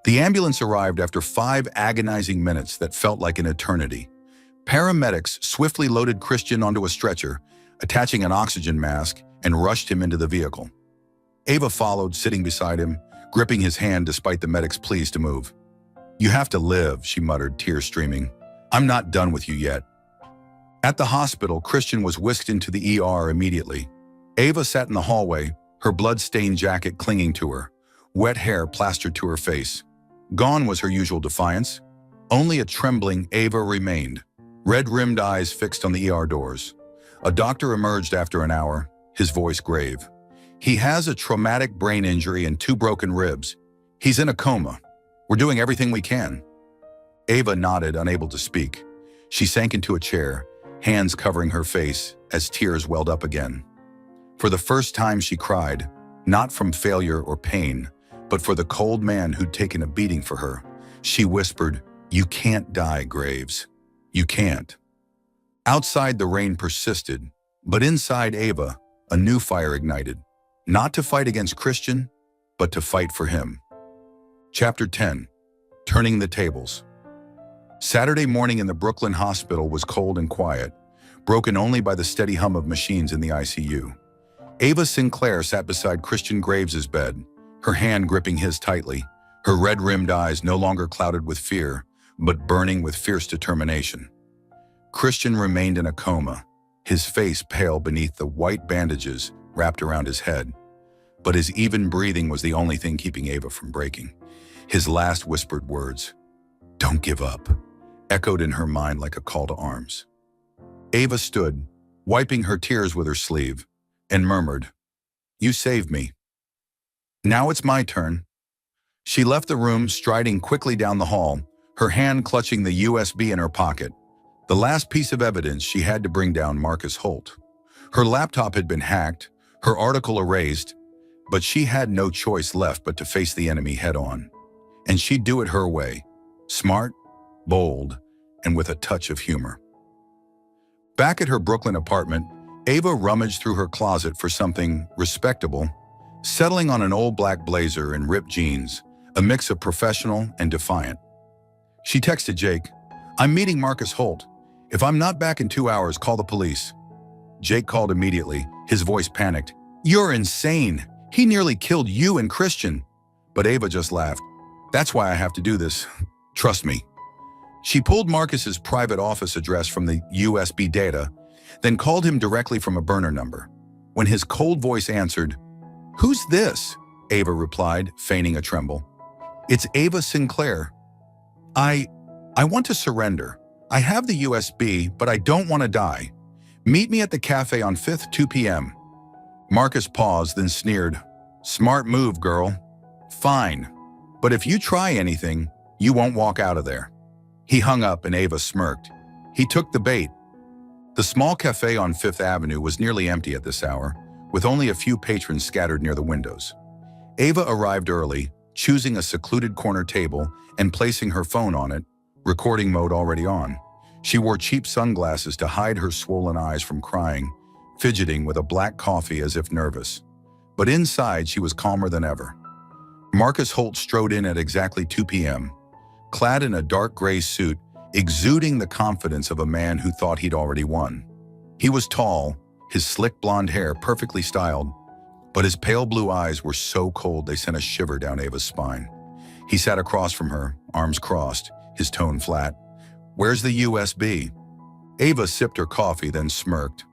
The ambulance arrived after 5 agonizing minutes that felt like an eternity. Paramedics swiftly loaded Christian onto a stretcher, attaching an oxygen mask, and rushed him into the vehicle. Ava followed, sitting beside him, gripping his hand despite the medic's pleas to move. "You have to live," she muttered, tears streaming. "I'm not done with you yet." At the hospital, Christian was whisked into the ER immediately. Ava sat in the hallway, her blood-stained jacket clinging to her, wet hair plastered to her face. Gone was her usual defiance. Only a trembling Ava remained, red-rimmed eyes fixed on the ER doors. A doctor emerged after an hour, his voice grave. "He has a traumatic brain injury and 2 broken ribs. He's in a coma. We're doing everything we can." Ava nodded, unable to speak. She sank into a chair, hands covering her face as tears welled up again. For the first time she cried, not from failure or pain, but for the cold man who'd taken a beating for her. She whispered, "You can't die, Graves. You can't." Outside, the rain persisted, but inside Ava, a new fire ignited. Not to fight against Christian, but to fight for him. Chapter 10. Turning the Tables. Saturday morning in the Brooklyn hospital was cold and quiet, broken only by the steady hum of machines in the ICU. Ava Sinclair sat beside Christian Graves's bed, her hand gripping his tightly, her red-rimmed eyes no longer clouded with fear, but burning with fierce determination. Christian remained in a coma, his face pale beneath the white bandages wrapped around his head. But his even breathing was the only thing keeping Ava from breaking. His last whispered words, "Don't give up," echoed in her mind like a call to arms. Ava stood, wiping her tears with her sleeve, and murmured, "You saved me. Now it's my turn." She left the room, striding quickly down the hall, her hand clutching the USB in her pocket. The last piece of evidence she had to bring down Marcus Holt. Her laptop had been hacked, her article erased, but she had no choice left but to face the enemy head-on. And she'd do it her way, smart, bold, and with a touch of humor. Back at her Brooklyn apartment, Ava rummaged through her closet for something respectable, settling on an old black blazer and ripped jeans, a mix of professional and defiant. She texted Jake, "I'm meeting Marcus Holt. If I'm not back in 2 hours, call the police." Jake called immediately, his voice panicked. "You're insane. He nearly killed you and Christian." But Ava just laughed. "That's why I have to do this. Trust me." She pulled Marcus's private office address from the USB data, then called him directly from a burner number. When his cold voice answered, "Who's this?" Ava replied, feigning a tremble. "It's Ava Sinclair. I want to surrender. I have the USB, but I don't want to die. Meet me at the cafe on 5th, 2 p.m. Marcus paused, then sneered, "Smart move, girl. Fine. But if you try anything, you won't walk out of there." He hung up and Ava smirked. He took the bait. The small cafe on 5th Avenue was nearly empty at this hour, with only a few patrons scattered near the windows. Ava arrived early, choosing a secluded corner table and placing her phone on it, recording mode already on. She wore cheap sunglasses to hide her swollen eyes from crying, fidgeting with a black coffee as if nervous. But inside, she was calmer than ever. Marcus Holt strode in at exactly 2 p.m., clad in a dark gray suit, exuding the confidence of a man who thought he'd already won. He was tall, his slick blonde hair perfectly styled, but his pale blue eyes were so cold they sent a shiver down Ava's spine. He sat across from her, arms crossed, his tone flat. "Where's the USB?" Ava sipped her coffee, then smirked.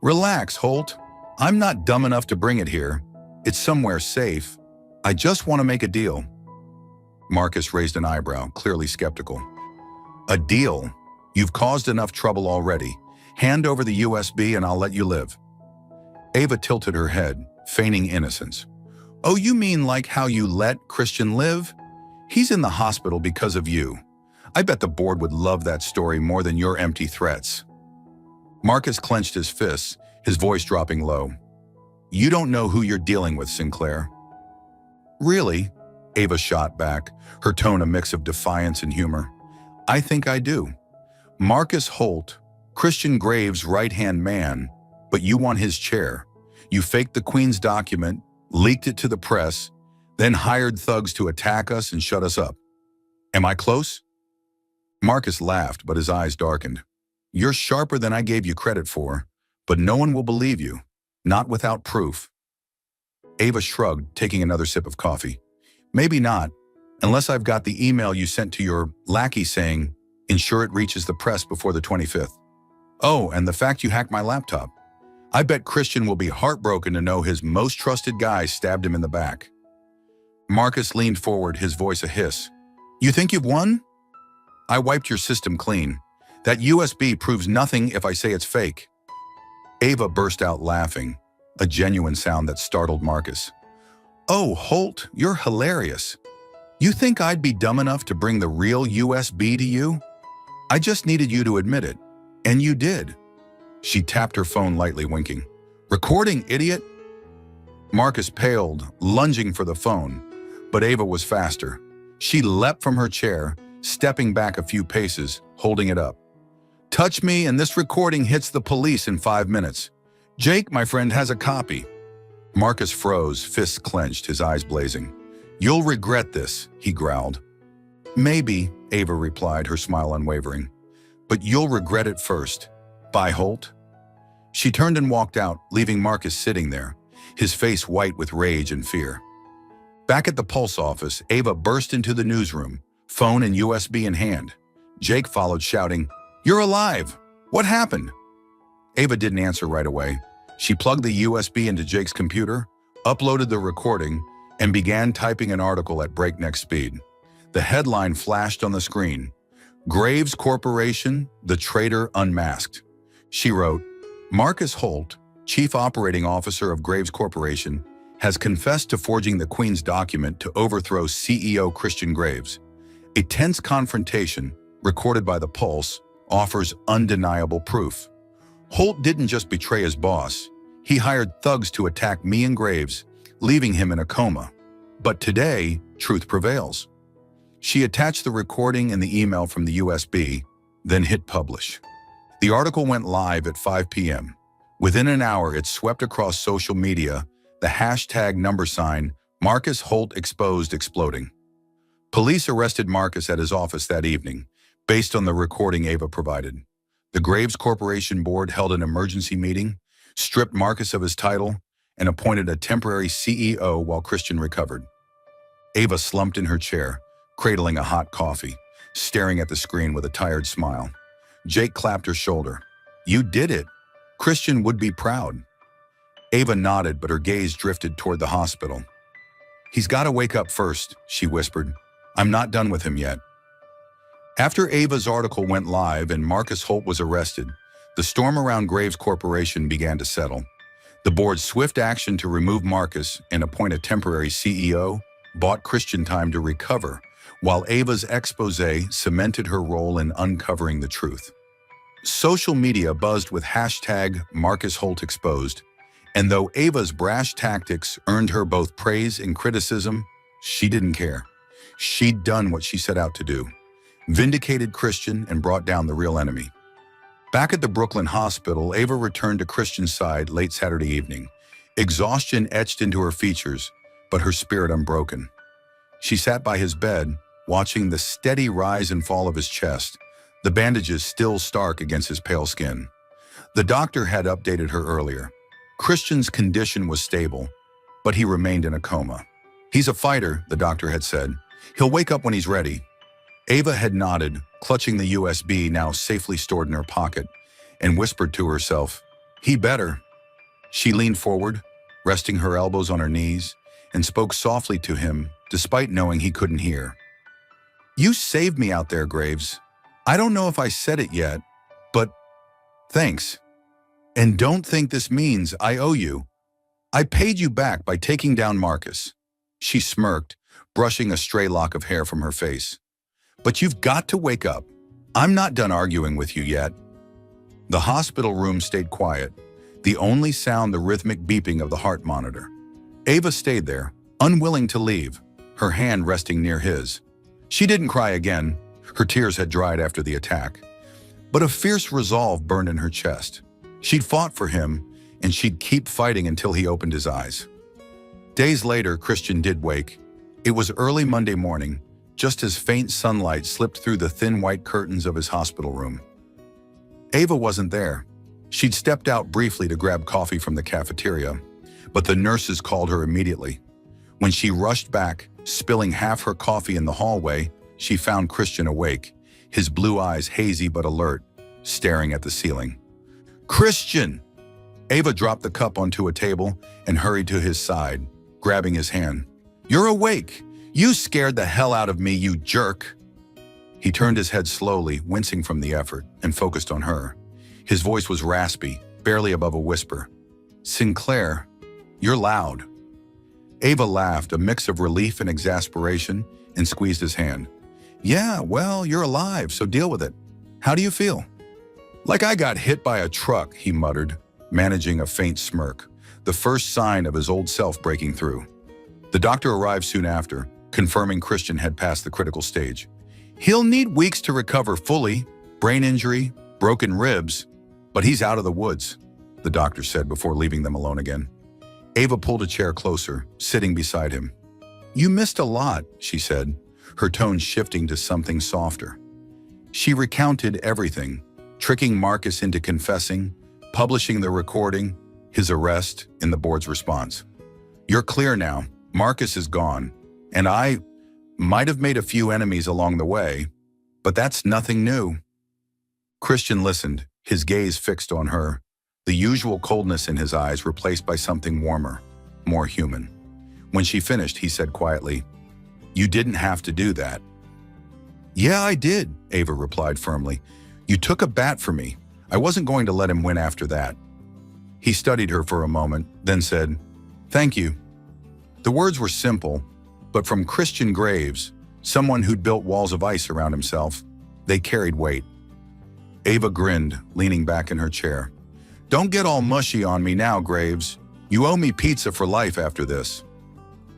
"Relax, Holt. I'm not dumb enough to bring it here. It's somewhere safe. I just want to make a deal." Marcus raised an eyebrow, clearly skeptical. "A deal? You've caused enough trouble already. Hand over the USB and I'll let you live." Ava tilted her head, feigning innocence. "Oh, you mean like how you let Christian live? He's in the hospital because of you. I bet the board would love that story more than your empty threats." Marcus clenched his fists, his voice dropping low. "You don't know who you're dealing with, Sinclair." "Really?" Ava shot back, her tone a mix of defiance and humor. "I think I do. Marcus Holt, Christian Graves' right-hand man, but you want his chair. You faked the Queen's document, leaked it to the press, then hired thugs to attack us and shut us up. Am I close?" Marcus laughed, but his eyes darkened. "You're sharper than I gave you credit for, but no one will believe you, not without proof." Ava shrugged, taking another sip of coffee. "Maybe not, unless I've got the email you sent to your lackey saying, 'Ensure it reaches the press before the 25th. Oh, and the fact you hacked my laptop. I bet Christian will be heartbroken to know his most trusted guy stabbed him in the back." Marcus leaned forward, his voice a hiss. "You think you've won? I wiped your system clean. That USB proves nothing if I say it's fake." Ava burst out laughing, a genuine sound that startled Marcus. "Oh, Holt, you're hilarious. You think I'd be dumb enough to bring the real USB to you? I just needed you to admit it, and you did." She tapped her phone lightly, winking. "Recording, idiot." Marcus paled, lunging for the phone, But Ava was faster. She leapt from her chair, stepping back a few paces, holding it up. "Touch me and this recording hits the police in 5 minutes. Jake, my friend, has a copy." Marcus froze, fists clenched, his eyes blazing. "You'll regret this," he growled. "Maybe," Ava replied, her smile unwavering. "But you'll regret it first. Bye, Holt." She turned and walked out, leaving Marcus sitting there, his face white with rage and fear. Back at the Pulse office, Ava burst into the newsroom, phone and USB in hand. Jake followed, shouting, "You're alive! What happened?" Ava didn't answer right away. She plugged the USB into Jake's computer, uploaded the recording, and began typing an article at breakneck speed. The headline flashed on the screen: "Graves Corporation, the traitor unmasked." She wrote, "Marcus Holt, Chief Operating Officer of Graves Corporation, has confessed to forging the Queen's document to overthrow CEO Christian Graves. A tense confrontation, recorded by the Pulse, offers undeniable proof. Holt didn't just betray his boss, he hired thugs to attack me and Graves, leaving him in a coma. But today, truth prevails." She attached the recording and the email from the USB, then hit publish. The article went live at 5 p.m. Within an hour, it swept across social media, the hashtag #Marcus Holt exposed exploding. Police arrested Marcus at his office that evening, based on the recording Ava provided. The Graves Corporation board held an emergency meeting, stripped Marcus of his title, and appointed a temporary CEO while Christian recovered. Ava slumped in her chair, cradling a hot coffee, staring at the screen with a tired smile. Jake clapped her shoulder. "You did it. Christian would be proud." Ava nodded, but her gaze drifted toward the hospital. "He's got to wake up first," she whispered. "I'm not done with him yet." After Ava's article went live and Marcus Holt was arrested, the storm around Graves Corporation began to settle. The board's swift action to remove Marcus and appoint a temporary CEO bought Christian time to recover, while Ava's exposé cemented her role in uncovering the truth. Social media buzzed with hashtag Marcus Holt exposed, and though Ava's brash tactics earned her both praise and criticism, she didn't care. She'd done what she set out to do, vindicated Christian and brought down the real enemy. Back at the Brooklyn hospital, Ava returned to Christian's side late Saturday evening, exhaustion etched into her features, but her spirit unbroken. She sat by his bed, watching the steady rise and fall of his chest, the bandages still stark against his pale skin. The doctor had updated her earlier. Christian's condition was stable, but he remained in a coma. "He's a fighter," the doctor had said. "He'll wake up when he's ready." Ava had nodded, clutching the USB now safely stored in her pocket, and whispered to herself, "He better." She leaned forward, resting her elbows on her knees, and spoke softly to him, despite knowing he couldn't hear. "You saved me out there, Graves. I don't know if I said it yet, but thanks. And don't think this means I owe you. I paid you back by taking down Marcus." She smirked, brushing a stray lock of hair from her face. "But you've got to wake up. I'm not done arguing with you yet." The hospital room stayed quiet, the only sound the rhythmic beeping of the heart monitor. Ava stayed there, unwilling to leave, her hand resting near his. She didn't cry again. Her tears had dried after the attack. But a fierce resolve burned in her chest. She'd fought for him, and she'd keep fighting until he opened his eyes. Days later, Christian did wake. It was early Monday morning, just as faint sunlight slipped through the thin white curtains of his hospital room. Ava wasn't there. She'd stepped out briefly to grab coffee from the cafeteria, but the nurses called her immediately. When she rushed back, spilling half her coffee in the hallway, she found Christian awake, his blue eyes hazy but alert, staring at the ceiling. "Christian!" Ava dropped the cup onto a table and hurried to his side, grabbing his hand. "You're awake! You scared the hell out of me, you jerk!" He turned his head slowly, wincing from the effort, and focused on her. His voice was raspy, barely above a whisper. "Sinclair, you're loud." Ava laughed, a mix of relief and exasperation, and squeezed his hand. "Yeah, well, you're alive, so deal with it. How do you feel?" "Like I got hit by a truck," he muttered, managing a faint smirk, the first sign of his old self breaking through. The doctor arrived soon after, confirming Christian had passed the critical stage. He'll need weeks to recover fully, brain injury, broken ribs, but he's out of the woods, the doctor said before leaving them alone again. Ava pulled a chair closer, sitting beside him. You missed a lot, she said, her tone shifting to something softer. She recounted everything, tricking Marcus into confessing, publishing the recording, his arrest, and the board's response. You're clear now. Marcus is gone, and I might have made a few enemies along the way, but that's nothing new. Christian listened, his gaze fixed on her, the usual coldness in his eyes replaced by something warmer, more human. When she finished, he said quietly, You didn't have to do that. Yeah, I did, Ava replied firmly. You took a bat for me. I wasn't going to let him win after that. He studied her for a moment, then said, Thank you. The words were simple, but from Christian Graves, someone who'd built walls of ice around himself, they carried weight. Ava grinned, leaning back in her chair. Don't get all mushy on me now, Graves. You owe me pizza for life after this.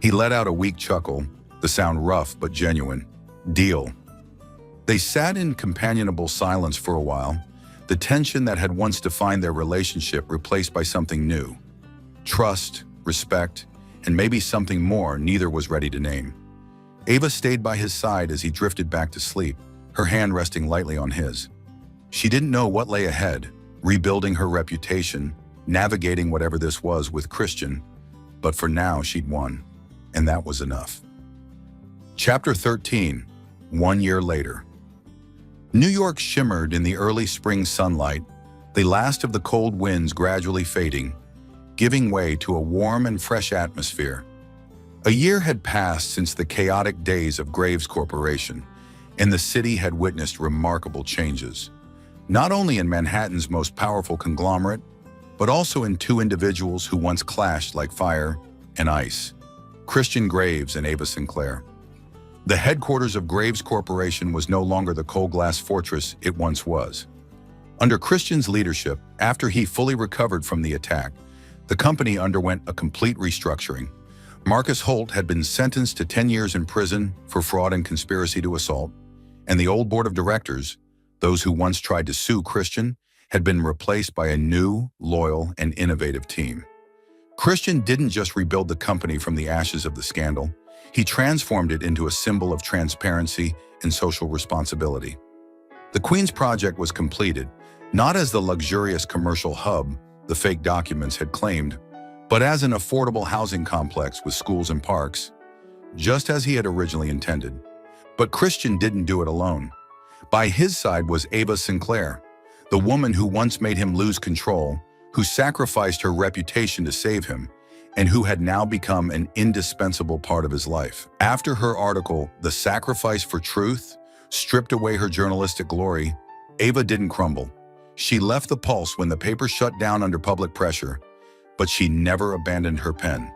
He let out a weak chuckle, the sound rough but genuine. Deal. They sat in companionable silence for a while, the tension that had once defined their relationship replaced by something new. Trust, respect, and maybe something more neither was ready to name. Ava stayed by his side as he drifted back to sleep, her hand resting lightly on his. She didn't know what lay ahead, rebuilding her reputation, navigating whatever this was with Christian, but for now she'd won, and that was enough. Chapter 13, 1 year later. New York shimmered in the early spring sunlight, the last of the cold winds gradually fading, giving way to a warm and fresh atmosphere. A year had passed since the chaotic days of Graves Corporation, and the city had witnessed remarkable changes, not only in Manhattan's most powerful conglomerate, but also in two individuals who once clashed like fire and ice, Christian Graves and Ava Sinclair. The headquarters of Graves Corporation was no longer the cold glass fortress it once was. Under Christian's leadership, after he fully recovered from the attack, the company underwent a complete restructuring. Marcus Holt had been sentenced to 10 years in prison for fraud and conspiracy to assault, and the old board of directors, those who once tried to sue Christian, had been replaced by a new, loyal, and innovative team. Christian didn't just rebuild the company from the ashes of the scandal, he transformed it into a symbol of transparency and social responsibility. The Queen's project was completed, not as the luxurious commercial hub the fake documents had claimed, but as an affordable housing complex with schools and parks, just as he had originally intended. But Christian didn't do it alone. By his side was Ava Sinclair, the woman who once made him lose control, who sacrificed her reputation to save him, and who had now become an indispensable part of his life. After her article, The Sacrifice for Truth, stripped away her journalistic glory, Ava didn't crumble. She left the Pulse when the paper shut down under public pressure, but she never abandoned her pen.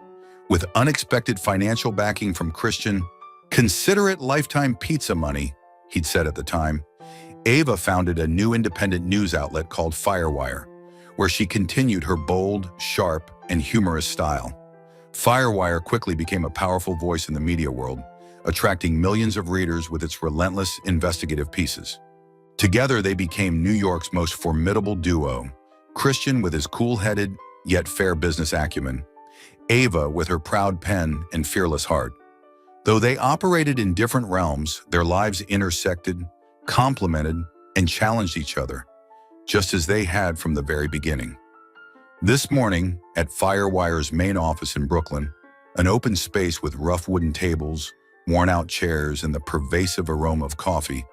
With unexpected financial backing from Christian, consider it lifetime pizza money, he'd said at the time, Ava founded a new independent news outlet called Firewire, where she continued her bold, sharp, and humorous style. Firewire quickly became a powerful voice in the media world, attracting millions of readers with its relentless investigative pieces. Together, they became New York's most formidable duo, Christian with his cool-headed, yet fair business acumen, Ava with her proud pen and fearless heart. Though they operated in different realms, their lives intersected, complemented, and challenged each other, just as they had from the very beginning. This morning, at Firewire's main office in Brooklyn, an open space with rough wooden tables, worn-out chairs, and the pervasive aroma of coffee,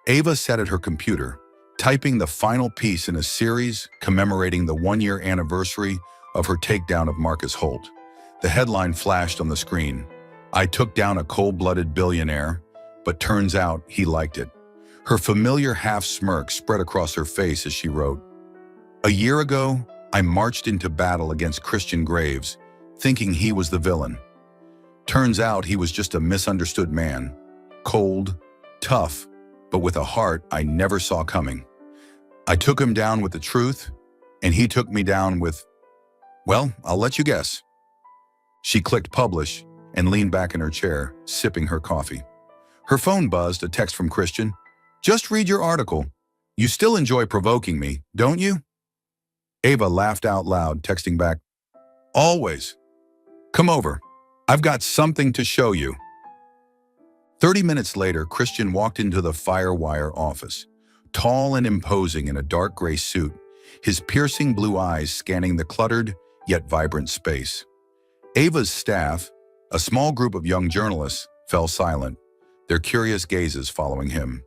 Ava sat at her computer, typing the final piece in a series commemorating the one-year anniversary of her takedown of Marcus Holt. The headline flashed on the screen, "I took down a cold-blooded billionaire, but turns out he liked it." Her familiar half-smirk spread across her face as she wrote, "A year ago, I marched into battle against Christian Graves, thinking he was the villain. Turns out he was just a misunderstood man, cold, tough, but with a heart I never saw coming. I took him down with the truth, and he took me down with, well, I'll let you guess." She clicked publish, and leaned back in her chair, sipping her coffee. Her phone buzzed, a text from Christian. "Just read your article. You still enjoy provoking me, don't you?" Ava laughed out loud, texting back, "Always. Come over. I've got something to show you." 30 minutes later, Christian walked into the Firewire office, tall and imposing in a dark gray suit, his piercing blue eyes scanning the cluttered yet vibrant space. Ava's staff, a small group of young journalists, fell silent, their curious gazes following him.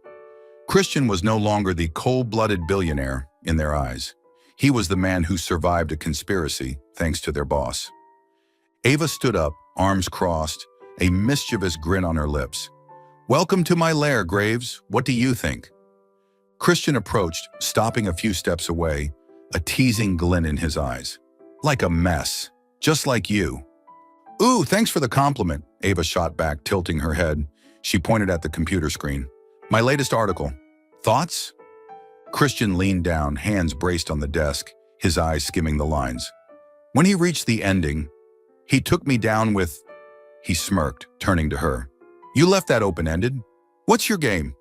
Christian was no longer the cold-blooded billionaire in their eyes. He was the man who survived a conspiracy thanks to their boss. Ava stood up, arms crossed, a mischievous grin on her lips. "Welcome to my lair, Graves. What do you think?" Christian approached, stopping a few steps away, a teasing glint in his eyes. "Like a mess, just like you." "Ooh, thanks for the compliment," Ava shot back, tilting her head. She pointed at the computer screen. "My latest article. Thoughts?" Christian leaned down, hands braced on the desk, his eyes skimming the lines. When he reached the ending, "He took me down with..." He smirked, turning to her. "You left that open-ended. What's your game?"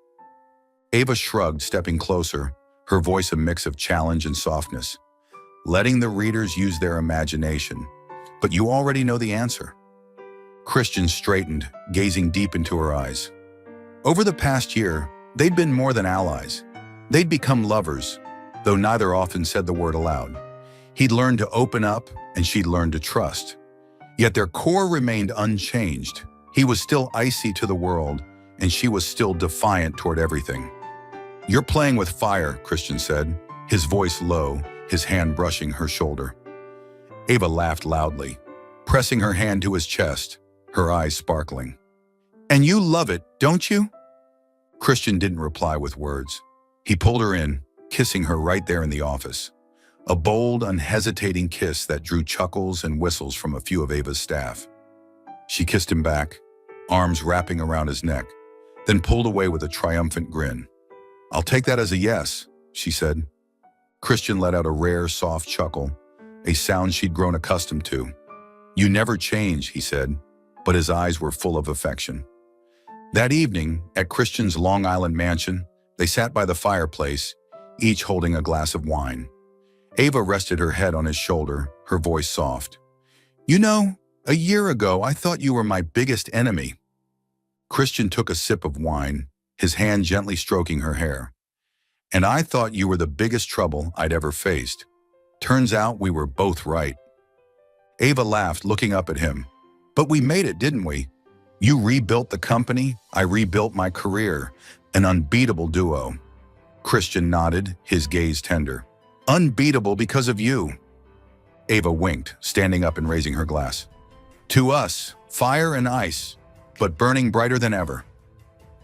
Ava shrugged, stepping closer, her voice a mix of challenge and softness. "Letting the readers use their imagination. But you already know the answer." Christian straightened, gazing deep into her eyes. Over the past year, they'd been more than allies. They'd become lovers, though neither often said the word aloud. He'd learned to open up, and she'd learned to trust. Yet their core remained unchanged. He was still icy to the world, and she was still defiant toward everything. "You're playing with fire," Christian said, his voice low, his hand brushing her shoulder. Ava laughed loudly, pressing her hand to his chest, her eyes sparkling. "And you love it, don't you?" Christian didn't reply with words. He pulled her in, kissing her right there in the office. A bold, unhesitating kiss that drew chuckles and whistles from a few of Ava's staff. She kissed him back, arms wrapping around his neck, then pulled away with a triumphant grin. "I'll take that as a yes," she said. Christian let out a rare, soft chuckle, a sound she'd grown accustomed to. "You never change," he said, but his eyes were full of affection. That evening, at Christian's Long Island mansion, they sat by the fireplace, each holding a glass of wine. Ava rested her head on his shoulder, her voice soft. "You know, a year ago I thought you were my biggest enemy." Christian took a sip of wine, his hand gently stroking her hair. "And I thought you were the biggest trouble I'd ever faced. Turns out we were both right." Ava laughed, looking up at him. "But we made it, didn't we? You rebuilt the company, I rebuilt my career. An unbeatable duo." Christian nodded, his gaze tender. "Unbeatable because of you." Ava winked, standing up and raising her glass. "To us, fire and ice, but burning brighter than ever."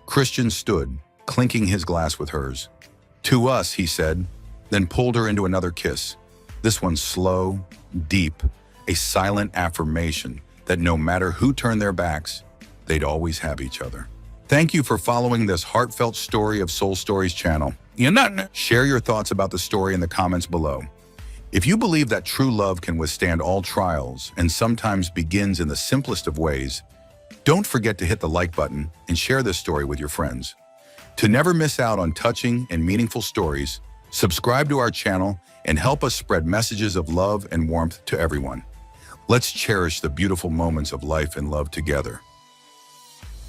Christian stood, clinking his glass with hers. "To us," he said, then pulled her into another kiss. This one slow, deep, a silent affirmation that no matter who turned their backs, they'd always have each other. Thank you for following this heartfelt story of Soul Stories channel. Share your thoughts about the story in the comments below. If you believe that true love can withstand all trials and sometimes begins in the simplest of ways, don't forget to hit the like button and share this story with your friends. To never miss out on touching and meaningful stories, subscribe to our channel and help us spread messages of love and warmth to everyone. Let's cherish the beautiful moments of life and love together.